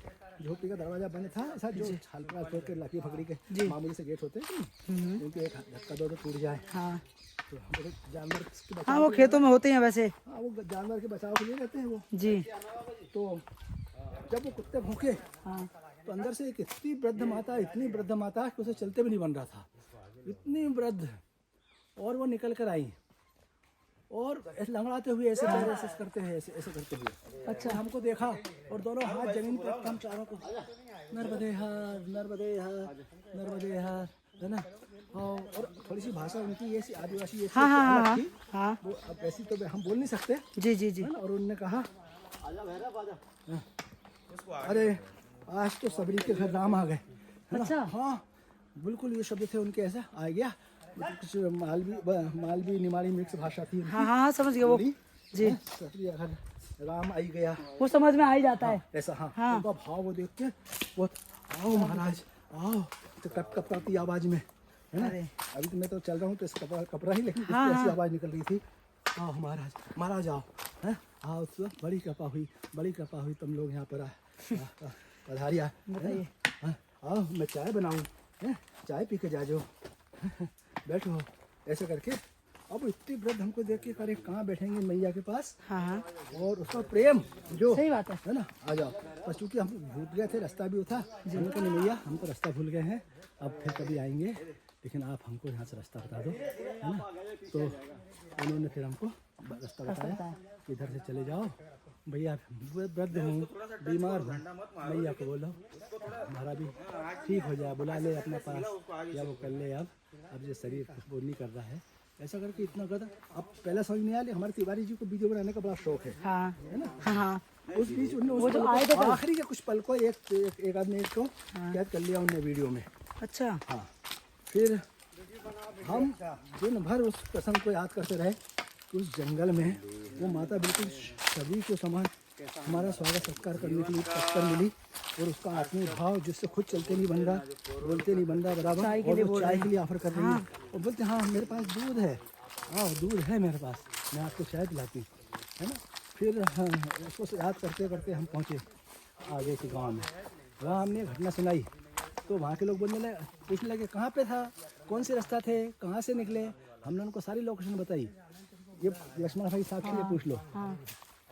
झोपड़ी का दरवाजा बंद था, ऐसा जो हल्का तोड़ के लकड़ी फकड़ी के मामूली से गेट होते हैं कि उनके एक धक्का दो तो टूट जाए। हाँ तो वो जानवर के हाँ बचाव वो खेतों में होते हैं वैसे। हाँ वो जानवर के बचाव के लिए रहते हैं वो। जी तो जब वो कुत्ते भौंके हाँ तो अंदर से एक इतनी वृद्ध माता कि उसे चलते भी नहीं बन रहा था, इतनी वृद्ध। और वो निकल कर आई और ऐसे लंगड़ाते हुए ऐसे करते हुए ऐसे करते हुए अच्छा हमको देखा और दोनों हाथ जमीन पर रखकर हम चारों को नर्मदे हर है ना। और थोड़ी सी भाषा उनकी ऐसी आदिवासी ऐसी हाँ हाँ अलग हाँ थी। हाँ वो अब ऐसी तो हम बोल नहीं सकते जी जी जी है ना। और उन्होंने कहा अरे आज तो सबरी के घर राम आ गए, है ना? अच्छा। हाँ बिल्कुल ये शब्द थे उनके, ऐसा आ गया। कुछ मालवी निमाड़ी मिक्स भाषा थी उनकी। हाँ हाँ हाँ समझ गया वो बोली, जी। सबरी घर राम आई गया, वो समझ में आ ही जाता है। ऐसा। हाँ हाँ। उनका भाव वो देख के वो आओ महाराज आओ, तो कपकपाती आवाज में, है ना। अरे। अभी तो मैं तो चल रहा हूँ तो इस कपड़ा ही, लेकिन हाँ, ऐसी हाँ। आवाज निकल रही थी, आओ महाराज आओ, हैं आओ, तो बड़ी कृपा हुई तुम लोग यहाँ पर पधारिया। बताइए। आओ मैं चाय बनाऊँ, चाय पी के जाजो, बैठो ऐसे करके। अब इतनी वृद्ध हमको देख के करे कहाँ बैठेंगे मैया के पास, हाँ हाँ और उसका प्रेम जो सही बात है। ना, आ जाओ। पर चूंकि हम भूल गए थे, रास्ता भी था, हमने कहा नहीं मैया हम तो रास्ता भूल गए हैं, अब फिर कभी आएंगे, लेकिन आप हमको यहाँ से रास्ता बता दो, है ना। तो उन्होंने फिर हमको रास्ता बताया कि इधर से चले जाओ भैया, वृद्ध हूँ, बीमार हूँ, मैया को बोलो हमारा भी ठीक हो जाए, बुला ले अपने पास, या वो कर ले। अब ये शरीर वो नहीं कर रहा है, ऐसा करके इतना गदा। अब पहले समझ नहीं आया, हमारे तिवारी जी को वीडियो बनाने का बड़ा शौक है, हाँ है ना। हाँ हाँ उस बीच उन्होंने वो जो आए थे कल। आखिरी के कुछ पल को एक आदमी को कैद कर लिया उनने वीडियो में। अच्छा हाँ फिर हम दिन भर उस प्रसंग को याद करते रहे कि उस जंगल में वो माता बिल्कुल सभी को समान हमारा स्वागत सत्कार करने के लिए तत्पर मिली, और उसका आत्मीय भाव जिससे खुद चलते नहीं बन रहा, बोलते नहीं बन रहा बराबर, और वो चाय के लिए ऑफर कर रही है। और बोलते हाँ मेरे पास दूध है, हाँ दूध है मेरे पास, मैं आपको चाय पिलाती हूँ, है ना। फिर उसको याद करते करते हम पहुँचे आगे के गांव में। वहाँ हमने घटना सुनाई तो वहाँ के लोग पूछने लगे कहाँ पे था, कौन से रास्ता थे, कहाँ से निकले। हमने उनको सारी लोकेशन बताई। ये लक्ष्मण भाई साक्षी ने पूछ लो।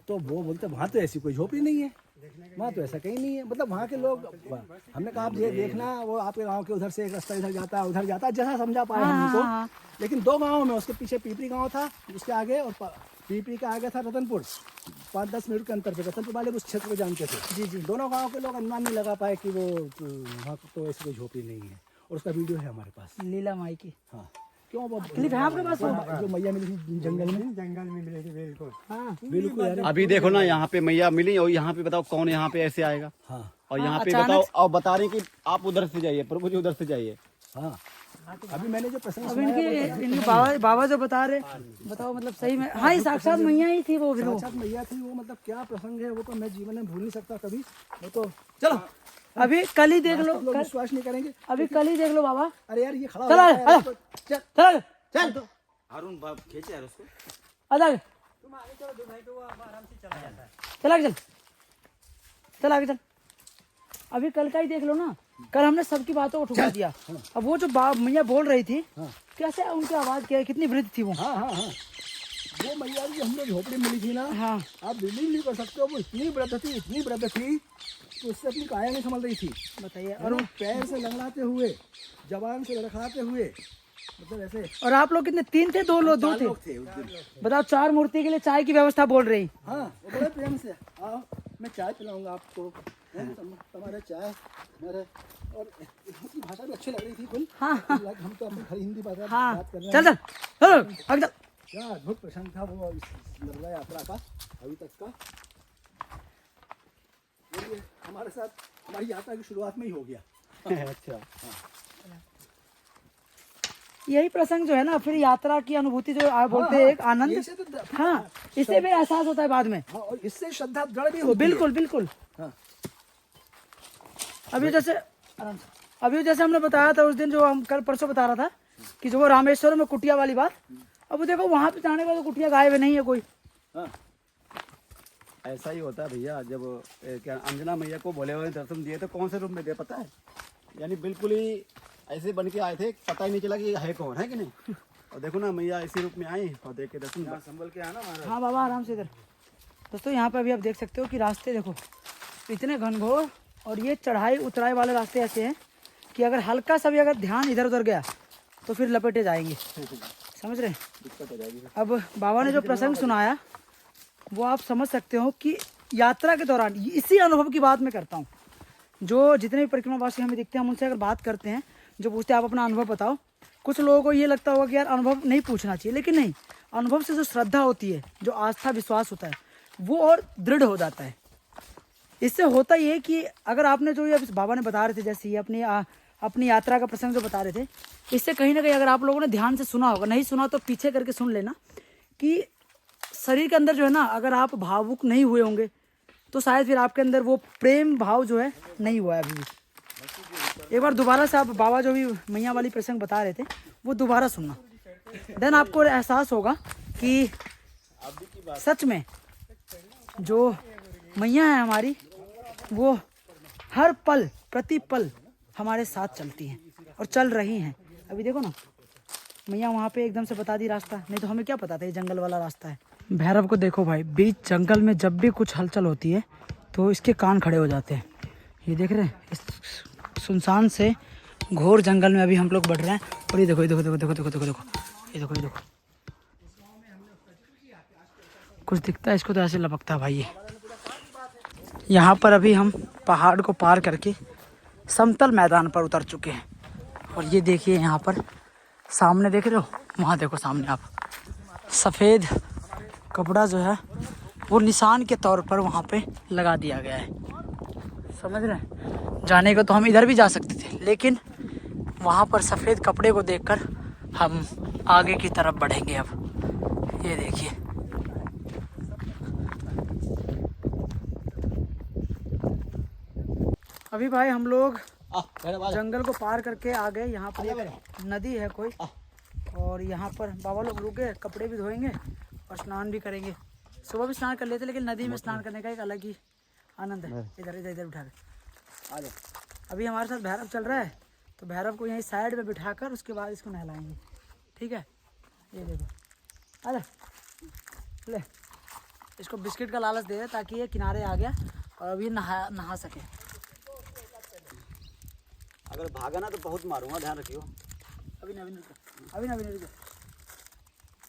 तो वो बोलते वहाँ तो ऐसी कोई झोपड़ी नहीं है, वहाँ तो ऐसा कहीं नहीं है। मतलब वहाँ के लोग, हमने कहा आप ये देखना, वो आपके गांव के उधर से एक रास्ता इधर जाता है उधर जाता है, जैसा समझा पाए हमको। लेकिन 2 गाँव में, उसके पीछे पीपरी गाँव था, उसके आगे, और पीपरी का आगे था रतनपुर। 5-10 मिनट के अंतर पे रतनपुर वाले उस क्षेत्र को जानते थे। जी जी। दोनों गाँव के लोग अनुमान नहीं लगा पाए कि वो वहाँ तो ऐसी कोई झोपड़ी नहीं है। और उसका वीडियो है हमारे पास, लीला माई की। हाँ क्यों वो क्लिप है आपके पास? जो मैया मिली थी जंगल में मिली थी। बिल्कुल हाँ बिल्कुल यार। अभी देखो ना, यहाँ पे मैया मिली और यहाँ पे बताओ कौन यहाँ पे ऐसे आएगा। हाँ और यहाँ पे बताओ, और बता रहे कि आप उधर से जाइए, प्रभु जी उधर से जाइए। हाँ अभी मैंने जो प्रसंग अब इनके बाबा जो बता रहे, बताओ मतलब सही में, हाँ ये साक्षात मैया ही थी वो। फिर वो साक्षात मैया थी वो, मतलब क्या प्रसंग है वो तो मैं जीवन में भूल नहीं सकता कभी। वो तो चलो अभी कल ही देख लो, लोग विश्वास नहीं करेंगे। अभी कल ही देख लो बाबा। अरे यार ये खड़ा हो चल जाता है, चल चल चल चल अरुण बाप खींचे यार उसको। चल चल आगे चल, चल आगे चल। अभी कल का ही देख लो ना, कल हमने सबकी बातों को ठुकरा दिया। अब वो जो मैया बोल रही थी, कैसे उनकी आवाज क्या है, कितनी वृद्ध थी वो। हाँ हाँ हाँ वो मैया जी हमने झोपड़ी मिली थी ना, हाँ आप बिलीव नहीं कर सकते हो, वो इतनी वृद्ध थी, इतनी वृद्ध थी तो उससे अपनी काया नहीं संभल रही थी। बताइए। और वो पैर से लंगड़ाते हुए, जवान से लड़खड़ाते हुए, मतलब ऐसे। और आप लोग कितने, 3 थे? 2 लोग, 2 थे। थे उस दिन। बताओ, 4 मूर्ति के लिए चाय की व्यवस्था बोल रही। हाँ वो बड़े प्रेम से, आओ मैं चाय पिलाऊंगा आपको, तुम्हारे चाय मेरे। और उनकी भाषा भी अच्छी लग रही थी कुल। हाँ हम तो अपनी घर हिंदी भाषा हाँ बात कर रहे हैं। चल चल आगे चल। क्या अद्भुत प्रसंग था वो इस नर्मदा यात्रा का अभी तक का। ये हमारे साथ हमारी यात्रा की शुरुआत में ही हो गया। अच्छा यही प्रसंग जो है ना, फिर यात्रा की अनुभूति जो आप बोलते हैं, एक आनंद। इससे तो हाँ, इससे भी एहसास होता है बाद में। हाँ, और इससे श्रद्धा दृढ़ भी होती है। बिल्कुल बिल्कुल। हाँ। अभी जैसे हमने बताया था उस दिन, जो हम कल परसों बता रहा था कि जो वो रामेश्वर में कुटिया वाली बात। अब देखो वहां पे जाने का तो कुटिया गायब नहीं है कोई। हाँ। ऐसा ही होता है भैया, जब क्या अंजना मैया को भोले वाले दर्शन दिए तो कौन से रूप में दिए पता है, यानी बिल्कुल ही ऐसे बन के आए थे, पता ही नहीं चला कि है कौन है कि नहीं। और देखो ना मैया इसी रूप में आई और देख के दर्शन संभल के आना हमारा। हाँ बाबा आराम से इधर। दोस्तों यहाँ पे अभी आप देख सकते हो कि रास्ते देखो इतने घनघोर, और ये चढ़ाई उतराई वाले रास्ते ऐसे हैं कि अगर हल्का सा भी अगर ध्यान इधर उधर गया तो फिर लपेटे जाएंगे, समझ रहे। दिक्कत हो जाएगी। अब बाबा ने जो प्रसंग सुनाया वो आप समझ सकते हो कि यात्रा के दौरान इसी अनुभव की बात मैं करता हूँ। जो जितने भी परिक्रमावासी हमें दिखते हैं, हम उनसे अगर बात करते हैं, जो पूछते हैं आप अपना अनुभव बताओ, कुछ लोगों को ये लगता होगा कि यार अनुभव नहीं पूछना चाहिए, लेकिन नहीं, अनुभव से जो श्रद्धा होती है, जो आस्था विश्वास होता है, वो और दृढ़ हो जाता है। इससे होता ये है कि अगर आपने जो ये बाबा ने बता रहे थे, जैसे ये अपनी यात्रा का प्रसंग जो बता रहे थे, इससे कहीं ना कहीं अगर आप लोगों ने ध्यान से सुना होगा, नहीं सुना तो पीछे करके सुन लेना, कि शरीर के अंदर जो है ना, अगर आप भावुक नहीं हुए होंगे तो शायद फिर आपके अंदर वो प्रेम भाव जो है नहीं हुआ है अभी भी। एक बार दोबारा से आप बाबा जो भी मैया वाली प्रसंग बता रहे थे वो दोबारा सुनना, देन आपको एहसास होगा कि सच में जो मैया है हमारी, वो हर पल प्रति पल हमारे साथ चलती हैं और चल रही हैं। अभी देखो ना, मैया वहाँ पे एकदम से बता दी रास्ता, नहीं तो हमें क्या पता था ये जंगल वाला रास्ता है। भैरव को देखो भाई, बीच जंगल में जब भी कुछ हलचल होती है तो इसके कान खड़े हो जाते हैं। ये देख रहे हैं, इस सुनसान से घोर जंगल में अभी हम लोग बढ़ रहे हैं। और ये देखो ये देखो देखो देखो देखो देखो देखो ये देखो ये देखो, कुछ दिखता है इसको तो ऐसे लपकता है भाई। ये यहाँ पर अभी हम पहाड़ को पार करके समतल मैदान पर उतर चुके हैं। और ये देखिए यहाँ पर सामने देख रहे हो, वहाँ देखो सामने आप, सफ़ेद कपड़ा जो है वो निशान के तौर पर वहाँ पे लगा दिया गया है, समझ रहे हैं। जाने को तो हम इधर भी जा सकते थे, लेकिन वहाँ पर सफ़ेद कपड़े को देखकर हम आगे की तरफ बढ़ेंगे। अब ये देखिए, अभी भाई हम लोग जंगल को पार करके आ गए। यहाँ पर एक नदी है कोई, और यहाँ पर बाबा लोग रुके, कपड़े भी धोएंगे और स्नान भी करेंगे। सुबह भी स्नान कर लेते, लेकिन नदी में स्नान करने का एक अलग ही आनंद है। इधर इधर इधर उठा के आ जाओ। अभी हमारे साथ भैरव चल रहा है, तो भैरव को यहीं साइड में बिठाकर उसके बाद इसको नहलाएंगे। ठीक है, ये देखो, अरे ले, इसको बिस्किट का लालच दे दे ताकि ये किनारे आ गया और अभी नहा सके। अगर भागा ना तो बहुत मारूंगा, ध्यान रखियो। अभी नहीं रुको,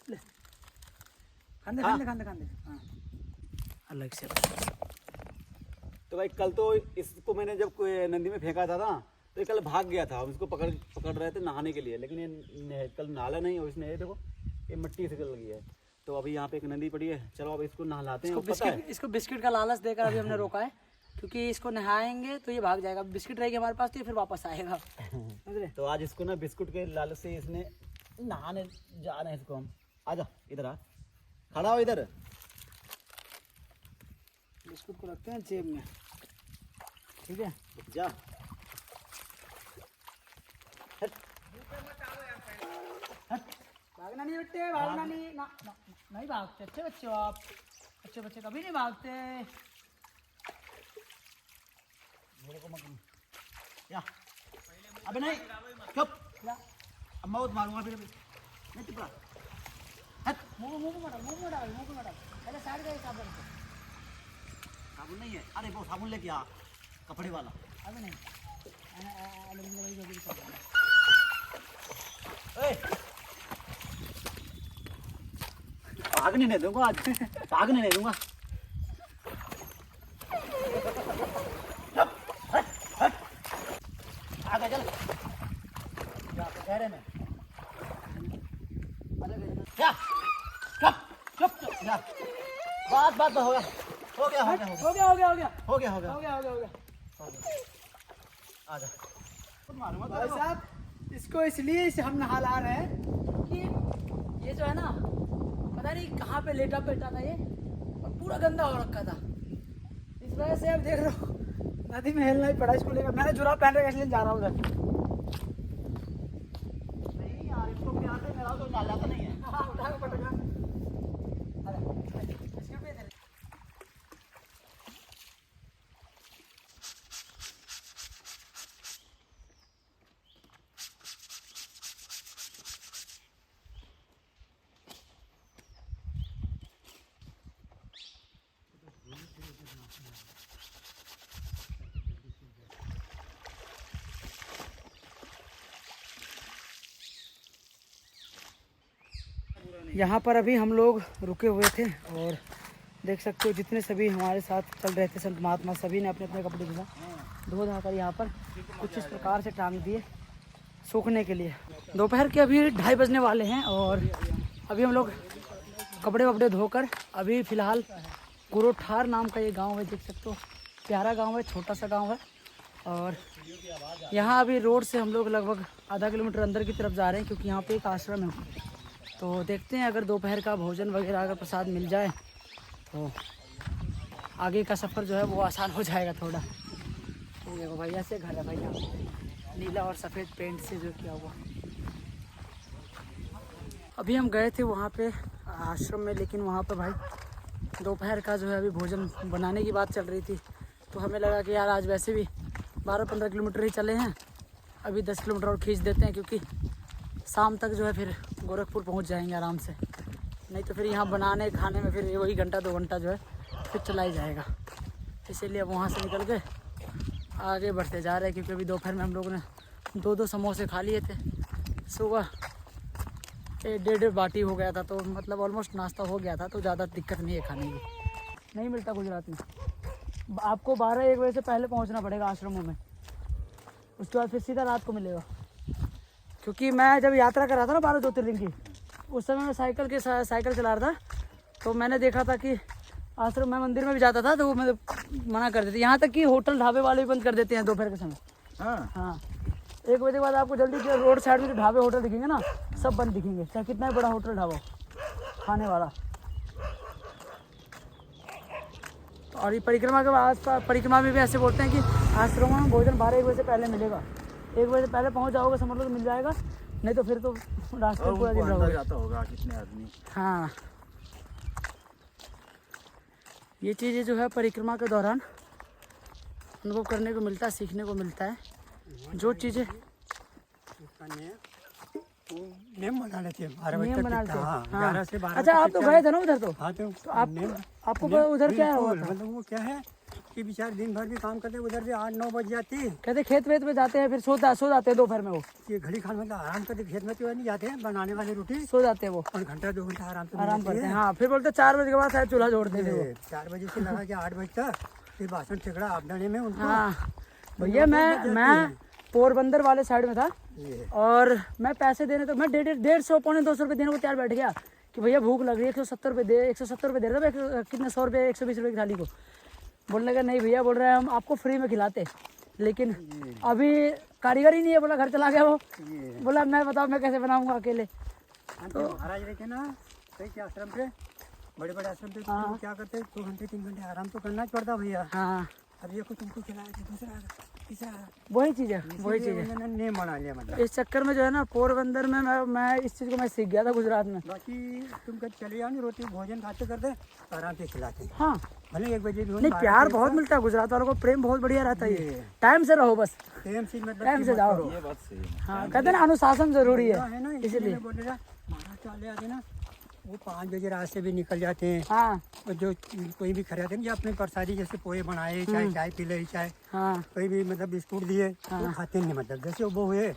ले खाने हाँ अलग से। तो भाई कल तो इसको मैंने जब नदी में फेंका था ना, तो ये कल भाग गया था। हम इसको पकड़ रहे थे नहाने के लिए, लेकिन ये कल नाला नहीं, और इसने ये देखो ये मिट्टी से गल गई है। तो अभी यहाँ पे एक नदी पड़ी है, चलो अब इसको नहलाते हैं। इसको बिस्किट का लालच देकर अभी हमने रोका है, क्योंकि इसको नहाएंगे तो ये भाग जाएगा। बिस्किट रहेगी हमारे पास तो ये फिर वापस आएगा। तो आज इसको ना बिस्कुट के लालच से इसने नहाने जा रहे हैं इसको हम। आजा इधर आ, खड़ा हो इधर। बिस्कुट को रखते हैं जेब में, ठीक है। जा भागना नहीं बेटे, भागना नहीं ना, ना, नहीं भागते। अच्छे बच्चे हो आप, अच्छे बच्चे कभी नहीं भागते। या अबे नहीं, चुप, अब मैं मारूंगा फिर। नहीं चुप रहा, मुंह में डाल, पहले साइड का हिसाब रखो। साबुन नहीं है, अरे वो साबुन लेके आ, कपड़े वाला। अभी नहीं, भागने नहीं दूंगा आज, भागने नहीं दूंगा। आगे चल, गहरे में क्या? चुप चुप चुप यार, बात हो गया, हो गया। आजा भाई साहब, इसको इसलिए इसे हम नहा ला रहे हैं कि ये जो है ना, पता नहीं कहाँ पे लेटा पेटा था ये, और पूरा गंदा हो रखा था। इस वजह से अब देख रहे हो नदी में हिलना ही पड़ा इसको लेकर। मैंने जुराब पहन रखा इसलिए जा रहा हूँ उधर। नहीं यार, इसको प्यार से मिलाओ तो डाला तो नहीं है। हाँ, उठा के पटका। बिस्किट भी दे दे। यहाँ पर अभी हम लोग रुके हुए थे और देख सकते हो जितने सभी हमारे साथ चल रहे थे संत महात्मा, सभी ने अपने अपने कपड़े धो धाकर यहाँ पर कुछ इस प्रकार से टांग दिए सूखने के लिए। दोपहर के अभी 2:30 बजने वाले हैं और अभी हम लोग कपड़े वपड़े धोकर अभी फ़िलहाल गुरोठार नाम का ये गांव है, देख सकते हो प्यारा गांव है, छोटा सा गांव है। और यहाँ अभी रोड से हम लोग लगभग आधा किलोमीटर अंदर की तरफ जा रहे हैं, क्योंकि यहाँ पे एक आश्रम है। तो देखते हैं अगर दोपहर का भोजन वगैरह अगर प्रसाद मिल जाए तो आगे का सफ़र जो है वो आसान हो जाएगा थोड़ा। तो देखो भाई ऐसे घर है भाई, यहाँ नीला और सफ़ेद पेंट से जो किया हुआ। अभी हम गए थे वहाँ पे आश्रम में, लेकिन वहाँ पे भाई दोपहर का जो है अभी भोजन बनाने की बात चल रही थी। तो हमें लगा कि यार आज वैसे भी 12-15 किलोमीटर ही चले हैं, अभी 10 किलोमीटर और खींच देते हैं, क्योंकि शाम तक जो है फिर गोरखपुर पहुंच जाएंगे आराम से। नहीं तो फिर यहाँ बनाने खाने में फिर वही 1-2 घंटा जो है फिर चला ही जाएगा। इसीलिए वहाँ से निकल के आगे बढ़ते जा रहे हैं, क्योंकि अभी दोपहर में हम लोगों ने 2-2 समोसे खा लिए थे। सुबह 1-1.5 बाटी हो गया था, तो मतलब ऑलमोस्ट नाश्ता हो गया था, तो ज़्यादा दिक्कत नहीं है खाने की। नहीं मिलता गुजरात में, आपको 12-1 बजे से पहले पहुँचना पड़ेगा आश्रमों में, उसके बाद फिर सीधा रात को मिलेगा। क्योंकि मैं जब यात्रा कर रहा था ना 12 ज्योतिर्लिंग की, उस समय मैं साइकिल चला रहा था, तो मैंने देखा था कि आश्रम में मंदिर में भी जाता था तो वो मैं मना कर देते। यहाँ तक कि होटल ढाबे वाले भी बंद कर देते हैं दोपहर के समय। हाँ 1 बजे के बाद आपको जल्दी रोड साइड में जो ढाबे होटल दिखेंगे ना, सब बंद दिखेंगे, चाहे कितना ही बड़ा होटल ढाबा खाने वाला। और ये परिक्रमा के आसपास परिक्रमा में भी ऐसे बोलते हैं कि आश्रमों में भोजन 12-1 बजे से पहले मिलेगा। 1 बजे से पहले पहुंच जाओगे समझ लो तो मिल जाएगा, नहीं तो फिर तो रास्ते पूरा दिन रहोगे। जाता होगा कितने आदमी। हाँ, ये चीज़ें जो है परिक्रमा के दौरान अनुभव करने को मिलता है, सीखने को मिलता है जो चीज़ें नेम बना लेते हैं 12 बजे नियम तक बना टिकता, लेते हैं। हाँ, हाँ। 11 से 12 अच्छा, तक आप तो टिकता गए थे ना उधर तो हाँ तो आप आपको उधर क्या हुआ था? मतलब वो क्या है कि बेचारे दिन भर भी काम करते उधर भी 8-9 बज जाती है। कहते खेत वेत में जाते हैं, फिर सो जाते हैं दोपहर में, वो ये घड़ी खान मतलब आराम करते खेत में तो नहीं जाते हैं, बनाने वाली रोटी सो जाते हैं, वो 1 घंटा 2 घंटा आराम से आराम मिल जाती करते हैं। है। हाँ, फिर बोलते 4 बजे के बाद शायद चूल्हा जोड़ते थे वो। 4 बजे से लगा के 8 बजे तक फिर बासन ठेकड़ा आपदाने में उनको हाँ भैया, मैं पोरबंदर वाले साइड में था ये और मैं पैसे देने तो मैं 150 पौने 200 रुपये देने को तैयार बैठ गया कि भैया भूख लग रही है, 170 रुपये दे, 170 रुपये दे रहा था, कितने 100 रुपये 120 रुपये की थाली को। बोलने का नहीं भैया, बोल रहे हैं हम आपको फ्री में खिलाते, लेकिन अभी कारीगर ही नहीं है, बोला घर चला गया वो। बोला मैं बताओ मैं कैसे बनाऊंगा अकेले। तो महाराज रहते ना कई के आश्रम पे, बड़े बड़े आश्रम पे तो क्या करते 2 घंटे 3 घंटे आराम तो करना पड़ता भैया। हाँ, अब ये कुछ तुमको खिलाया था, दूसरा आ रहा, तीसरा आ रहा। वही चीज़ है, वही चीज़ है। उन्होंने नेम बना लिया मतलब। इस चक्कर में जो है ना पोरबंदर में मैं इस चीज़ को मैं सीख गया था गुजरात में। बाकी तुम कभी चले जाओ नहीं, रोटी भोजन खाते करते आराम से खिलाते हैं। हाँ, भले 1 बजे भी हो, नहीं प्यार बहुत मिलता है गुजरात वालों को, प्रेम बहुत बढ़िया रहता है। ये टाइम से रहो बस, टाइम से मतलब टाइम से जाओ। ये बात सही है। हाँ, कहते हैं ना अनुशासन जरूरी है है, ना, इसलिए। बोल रहा महाराज चले आते ना, वो 5 बजे रात से भी निकल जाते हैं। हाँ और जो कोई भी खड़े आते हैं, जो अपने प्रसादी जैसे पोहे बनाए, चाहे चाय पी ले, चाहे हाँ कोई भी मतलब बिस्कुट दिए, वो खाते नहीं मतलब। जैसे वो हुए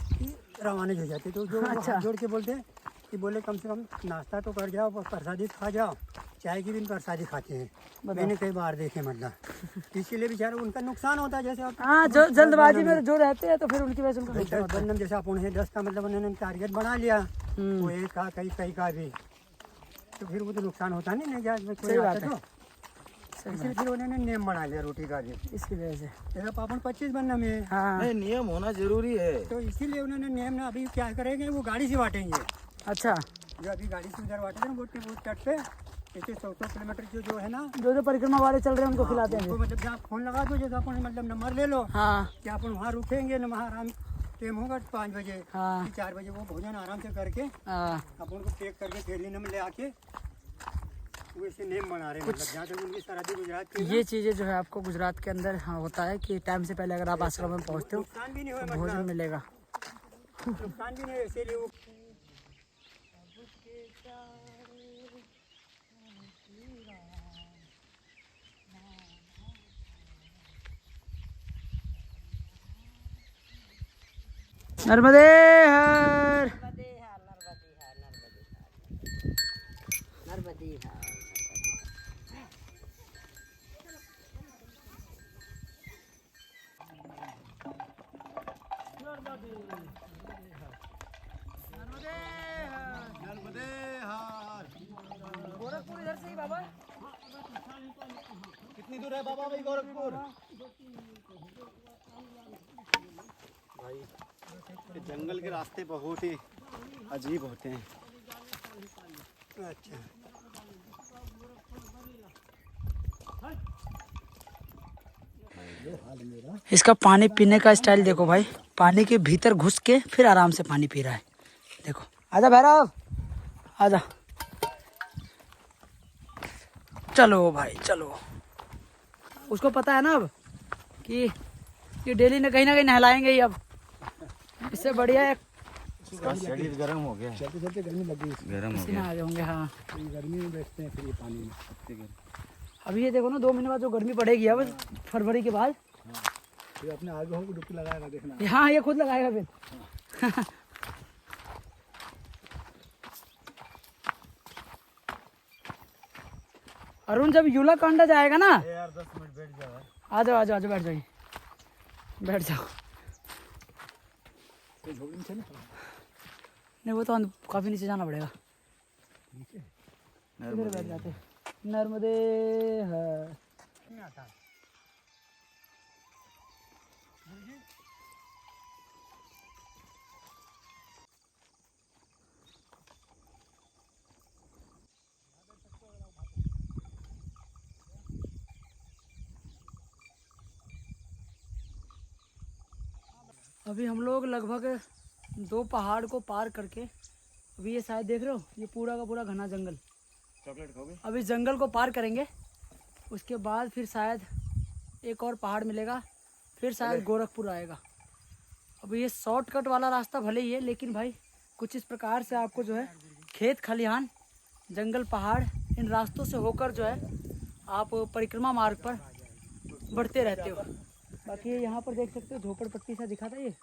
कि रवाना हो जाते, तो जो वो हाथ जोड़ के बोलते हैं कि बोले कम से कम नाश्ता तो कर जाओ, प्रसादी खा जाओ। चाय की भी प्रसादी खाते हैं, मैंने कई बार देखे मतलब। इसीलिए बेचारा उनका नुकसान होता है। जैसे आप हाँ, जो जल्दबाजी में जो रहते हैं तो फिर उनकी वजह से उनको नुकसान 10 बंदम जैसे आप उन्हें 10 का मतलब उन्होंने टारगेट बना लिया, हम्म। वो एक का कई का भी, तो फिर वो तो नुकसान होता नहीं जा कोई सही बात आता है। तो। इसलिए फिर उन्होंने नियम बना लिया रोटी का भी। इसकी वजह से। जैसा पापड़ 25 बंदम है, हाँ, नहीं, नियम होना जरूरी है। तो इसीलिए उन्होंने नियम ना अभी क्या करेंगे, वो गाड़ी से बांटेंगे। अच्छा, जो अभी गाड़ी से उधर बांटे थे ना वो तट पे, जैसे 100 किलोमीटर जो है ना, जो परिक्रमा वाले चल रहे हैं उनको खिलाते हैं। वो मतलब जहाँ फोन लगा दो, जैसे अपन मतलब नंबर ले लो हाँ कि अपन वहाँ रुकेंगे ना, वहाँ आराम टाइम होगा 5 बजे, हाँ 4 बजे वो भोजन आराम से करके हाँ, अपन को पैक करके थैली में ले आके वैसे नेम बना रहे हैं। मतलब जहाँ तक उनकी सरहदी गुजरात की ये चीज़ें जो है आपको गुजरात के अंदर हाँ होता है कि टाइम से पहले अगर आप आश्रम में पहुँचते हो नुकसान भी नहीं हुआ, तो भोजन मिलेगा। नुकसान भी नहीं, इसीलिए वो नर्मदे हर। गोरखपुर इधर से ही बाबा। कितनी दूर है बाबा भाई गोरखपुर? भाई ये जंगल के रास्ते बहुत ही अजीब होते हैं। अच्छा इसका पानी पीने का स्टाइल देखो भाई, पानी के भीतर घुस के फिर आराम से पानी पी रहा है। देखो, आजा भैरव, आजा। चलो भाई चलो। उसको पता है ना अब कि ये डेली ने कहीं ना कहीं नहलाएंगे ही अब। इससे बढ़िया है उसका शरीर गर्म हो गया है। चलते चलते गर्मी लगी, गर्म हो पसीना आ गए होंगे। हाँ, गर्मी में बैठते हैं फिर ये पानी में। अभी ये देखो ना 2 महीने बाद जो गर्मी पड़ेगी अब फरवरी के बाद, फिर अपने आगे होकर डुबकी लगाएगा, देखना। हाँ ये खुद लगाएगा फिर। अरुण जब यूला कांडा जाएगा ना, यार 10 मिनट बैठ जाओ। आ जाओ आ जाओ आ जाओ, बैठ जाइए, बैठ जाओ। नहीं वो तो काफी नीचे जाना पड़ेगा। इधर बैठ जाते। नर्मदे हर। अभी हम लोग लगभग 2 पहाड़ को पार करके, अभी ये शायद देख रहे हो ये पूरा का पूरा घना जंगल। चॉकलेट खाओगे? अभी जंगल को पार करेंगे, उसके बाद फिर शायद एक और पहाड़ मिलेगा, फिर शायद गोरखपुर आएगा। अब ये शॉर्टकट वाला रास्ता भले ही है, लेकिन भाई कुछ इस प्रकार से आपको जो है खेत खलिहान, जंगल, पहाड़, इन रास्तों से होकर जो है आप परिक्रमा मार्ग पर बढ़ते रहते हो। बाकी ये यहाँ पर देख सकते हो झोपड़पट्टी सा दिखा था ये,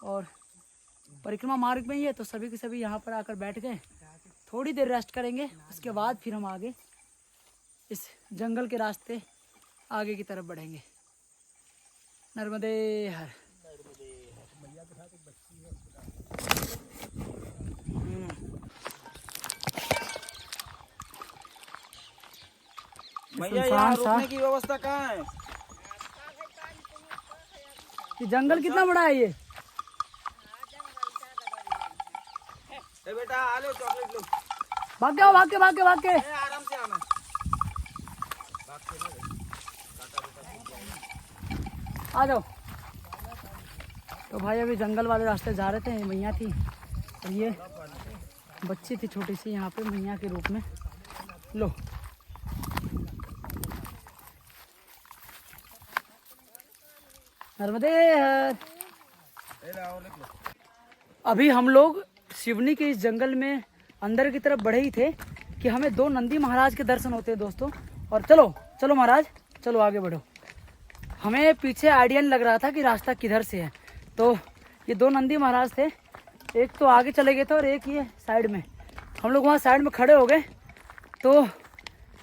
और परिक्रमा मार्ग में ही है, तो सभी के सभी यहाँ पर आकर बैठ गए। थोड़ी देर रेस्ट करेंगे, उसके बाद फिर हम आगे इस जंगल के रास्ते आगे की तरफ बढ़ेंगे। नर्मदे हर। भैया यहाँ रुकने की व्यवस्था कहाँ है? ये जंगल कितना बड़ा है ये? ए बेटा आ लो, चॉकलेट लो। भाग के आओ, भाग के भाग के भाग के। आराम से आना। आ जाओ। तो भाई अभी जंगल वाले रास्ते जा रहे थे, ये मैया थी और ये बच्ची थी छोटी सी यहाँ पे मैया के रूप में। लो नर्मदे हर। अभी हम लोग सिवनी के इस जंगल में अंदर की तरफ बढ़े ही थे कि हमें दो नंदी महाराज के दर्शन होते हैं दोस्तों। और चलो चलो महाराज, चलो आगे बढ़ो। हमें पीछे आइडिया नहीं लग रहा था कि रास्ता किधर से है, तो ये दो नंदी महाराज थे, एक तो आगे चले गए थे और एक ये साइड में। हम लोग वहाँ साइड में खड़े हो गए, तो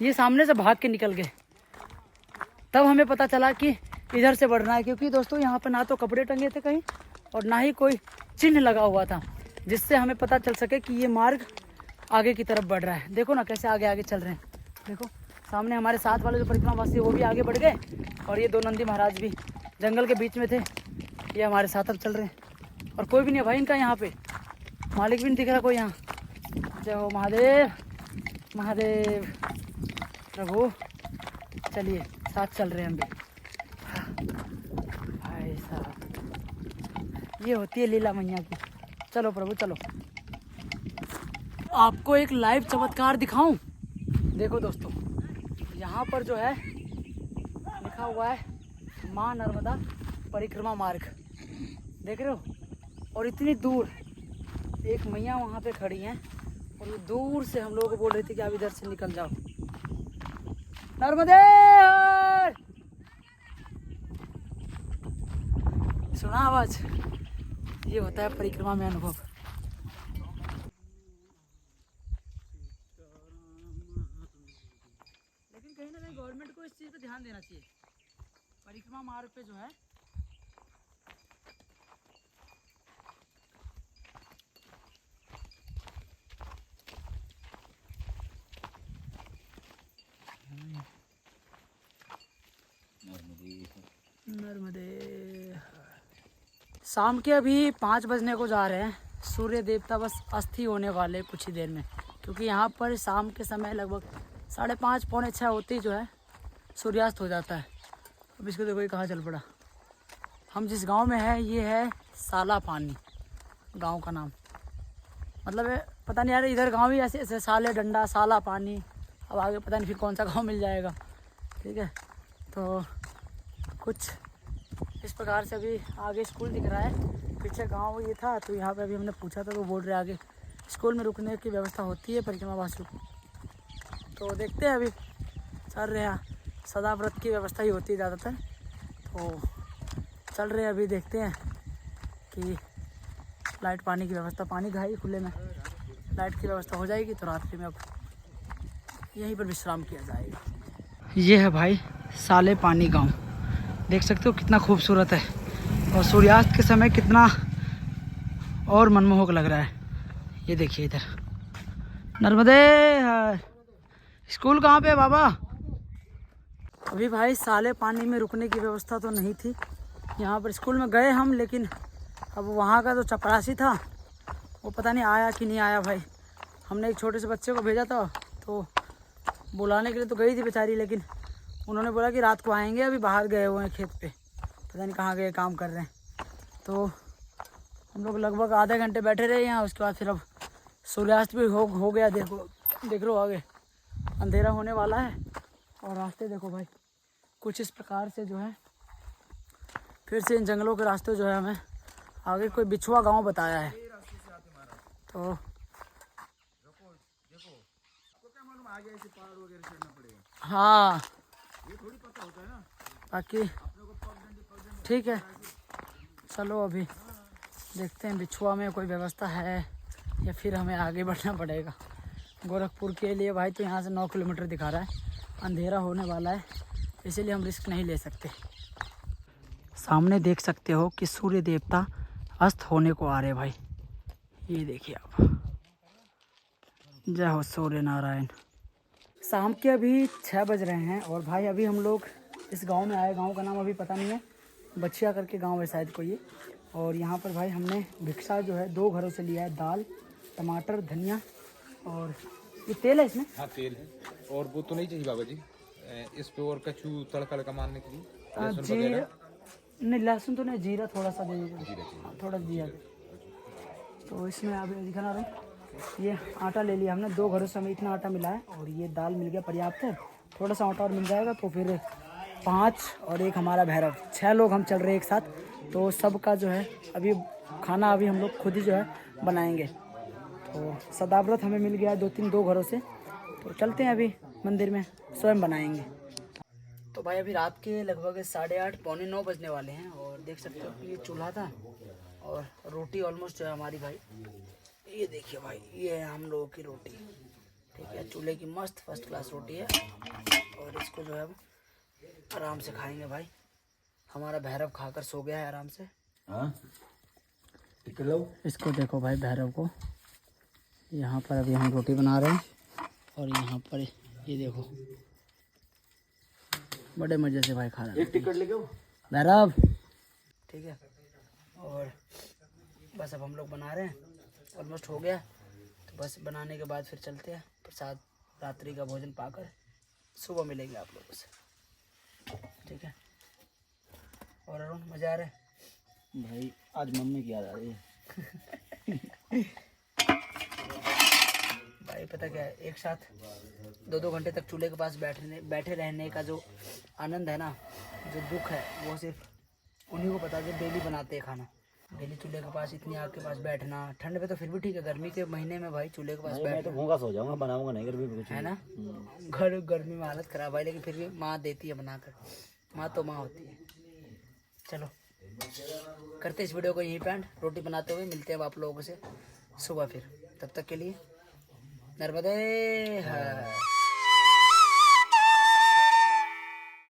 ये सामने से भाग के निकल गए। तब हमें पता चला कि इधर से बढ़ना है, क्योंकि दोस्तों यहाँ पर ना तो कपड़े टंगे थे कहीं और ना ही कोई चिन्ह लगा हुआ था जिससे हमें पता चल सके कि ये मार्ग आगे की तरफ बढ़ रहा है। देखो ना कैसे आगे आगे चल रहे हैं। देखो सामने हमारे साथ वाले जो परिक्रमावासी वो भी आगे बढ़ गए, और ये दो नंदी महाराज भी जंगल के बीच में थे, ये हमारे साथ अब चल रहे हैं। और कोई भी नहीं है भाई इनका यहाँ पे, मालिक भी नहीं दिख रहा कोई यहाँ। जय हो महादेव, महादेव प्रभु। चलिए साथ चल रहे हैं हम भी। भाई साहब ये होती है लीला मैया की। चलो प्रभु चलो। आपको एक लाइव चमत्कार दिखाऊं। देखो दोस्तों, यहाँ पर जो है लिखा हुआ है माँ नर्मदा परिक्रमा मार्ग, देख रहे हो। और इतनी दूर एक मैया वहाँ पे खड़ी हैं, और ये दूर से हम लोगों को बोल रही थी कि आप इधर से निकल जाओ। नर्मदे हर। सुना आवाज? ये होता है परिक्रमा में अनुभव। लेकिन कहीं ना कहीं गवर्नमेंट को इस चीज पे ध्यान देना चाहिए। परिक्रमा मार्ग पे जो है नर्मदे। शाम के अभी 5 बजने को जा रहे हैं। सूर्य देवता बस अस्थि होने वाले कुछ ही देर में, क्योंकि यहाँ पर शाम के समय लगभग 5:30 पौने 6 होते ही जो है सूर्यास्त हो जाता है। अब इसको देखो ये कहाँ चल पड़ा। हम जिस गांव में है ये है साला पानी गांव का नाम। मतलब है पता नहीं यार, इधर गांव ही ऐसे ऐसे साले डंडा साला पानी। अब आगे पता नहीं फिर कौन सा गांव मिल जाएगा। ठीक है, तो कुछ इस प्रकार से अभी आगे स्कूल दिख रहा है, पीछे गांव ये था। तो यहाँ पे अभी हमने पूछा था तो बोल रहे आगे स्कूल में रुकने की व्यवस्था होती है परिक्रमा वासियों को। तो देखते हैं, अभी चल रहे हैं, सदा व्रत की व्यवस्था ही होती है ज़्यादातर। तो चल रहे हैं, अभी देखते हैं कि लाइट पानी की व्यवस्था, पानी घाई खुले में लाइट की व्यवस्था हो जाएगी तो रात्रि में अब यहीं पर विश्राम किया जाएगा। ये है भाई साले पानी गांव, देख सकते हो कितना खूबसूरत है, और सूर्यास्त के समय कितना और मनमोहक लग रहा है। ये देखिए इधर नर्मदे हर। स्कूल कहाँ पे है बाबा? अभी भाई साले पानी में रुकने की व्यवस्था तो नहीं थी यहाँ पर। स्कूल में गए हम, लेकिन अब वहाँ का जो चपरासी था वो पता नहीं आया कि नहीं आया भाई। हमने एक छोटे से बच्चे को भेजा था तो बुलाने के लिए तो गई थी बेचारी, लेकिन उन्होंने बोला कि रात को आएंगे, अभी बाहर गए हुए हैं खेत पे, पता नहीं कहाँ गए काम कर रहे हैं। तो हम लोग लगभग आधे घंटे बैठे रहे यहाँ। उसके बाद फिर अब सूर्यास्त भी हो गया। देख लो आगे अंधेरा होने वाला है, और रास्ते देखो भाई कुछ इस प्रकार से जो है फिर से इन जंगलों के रास्ते जो है हमें आगे कोई बिछुआ गांव बताया है। तो हाँ बाकी ठीक है, चलो अभी देखते हैं बिछुआ में कोई व्यवस्था है या फिर हमें आगे बढ़ना पड़ेगा। गोरखपुर के लिए भाई तो यहाँ से 9 किलोमीटर दिखा रहा है, अंधेरा होने वाला है, इसीलिए हम रिस्क नहीं ले सकते। सामने देख सकते हो कि सूर्य देवता अस्त होने को आ रहे भाई, ये देखिए आप। जय हो सूर्य नारायण। शाम के अभी 6 बज रहे हैं और भाई अभी हम लोग इस गांव में आए। गांव का नाम अभी पता नहीं है, बछिया करके गांव है शायद कोई ये। और यहाँ पर भाई हमने भिक्षा जो है 2 घरों से लिया है, दाल, टमाटर, धनिया और ये तेल है इसमें। हाँ तेल है, और वो तो नहीं चाहिए बाबा जी इस पे, और कचू तड़का लड़का मारने के लिए लहसुन जीरा वगैरह? नहीं, लहसुन तो नहीं, जीरा थोड़ा सा दे दीजिए। जीरा चाहिए। हाँ, थोड़ा जीरा दे। तो इसमें आप दिखाना रहे, ये आटा ले लिया हमने, 2 घरों से हमें इतना आटा मिला है और ये दाल मिल गया पर्याप्त है। थोड़ा सा आटा और मिल जाएगा तो फिर 5 और 1 हमारा भैरव, 6 लोग हम चल रहे हैं एक साथ। तो सबका जो है अभी खाना अभी हम लोग खुद ही जो है बनाएंगे। तो सदाव्रत हमें मिल गया 2 घरों से, तो चलते हैं अभी मंदिर में, स्वयं बनाएंगे। तो भाई अभी रात के लगभग 8:30 पौने 9 बजने वाले हैं और देख सकते हो कि ये चूल्हा था और रोटी ऑलमोस्ट जो है हमारी भाई, ये देखिए भाई, ये है हम लोगों की रोटी, ठीक है, चूल्हे की मस्त फर्स्ट क्लास रोटी है। और इसको जो है आराम से खाएंगे भाई। हमारा भैरव खाकर सो गया है आराम से। इसको देखो भाई, भैरव को। यहाँ पर अभी हम रोटी बना रहे हैं और यहाँ पर ये देखो, बड़े मज़े से भाई खा रहे हैं। एक टिकट लेके आओ भैरव, ठीक है। और बस अब हम लोग बना रहे हैं, ऑलमोस्ट हो गया। तो बस बनाने के बाद फिर चलते हैं प्रसाद, रात्रि का भोजन पाकर सुबह मिलेंगे आप लोगों से, ठीक है। और अरुण, मज़ा आ रहा है भाई? आज मम्मी की याद आ रही है। भाई पता क्या है, एक साथ 2-2 घंटे तक चूल्हे के पास बैठे रहने का जो आनंद है ना, जो दुख है, वो सिर्फ उन्हीं को पता जो डेली बनाते हैं खाना। डेली चूल्हे के पास, इतनी आग के पास बैठना, ठंड में तो फिर भी ठीक है, गर्मी के महीने में भाई चूल्हे के पास मैं तो भूखा सो जाऊंगा, बनाऊंगा नहीं, गर्मी में कुछ है ना। गर्मी में हालत खराब है, लेकिन फिर भी माँ देती है बनाकर। माँ तो माँ होती है। चलो करते इस वीडियो को यहीं पे एंड, रोटी बनाते हुए मिलते हैं आप लोगों से सुबह फिर। तब तक के लिए नर्मदे हर।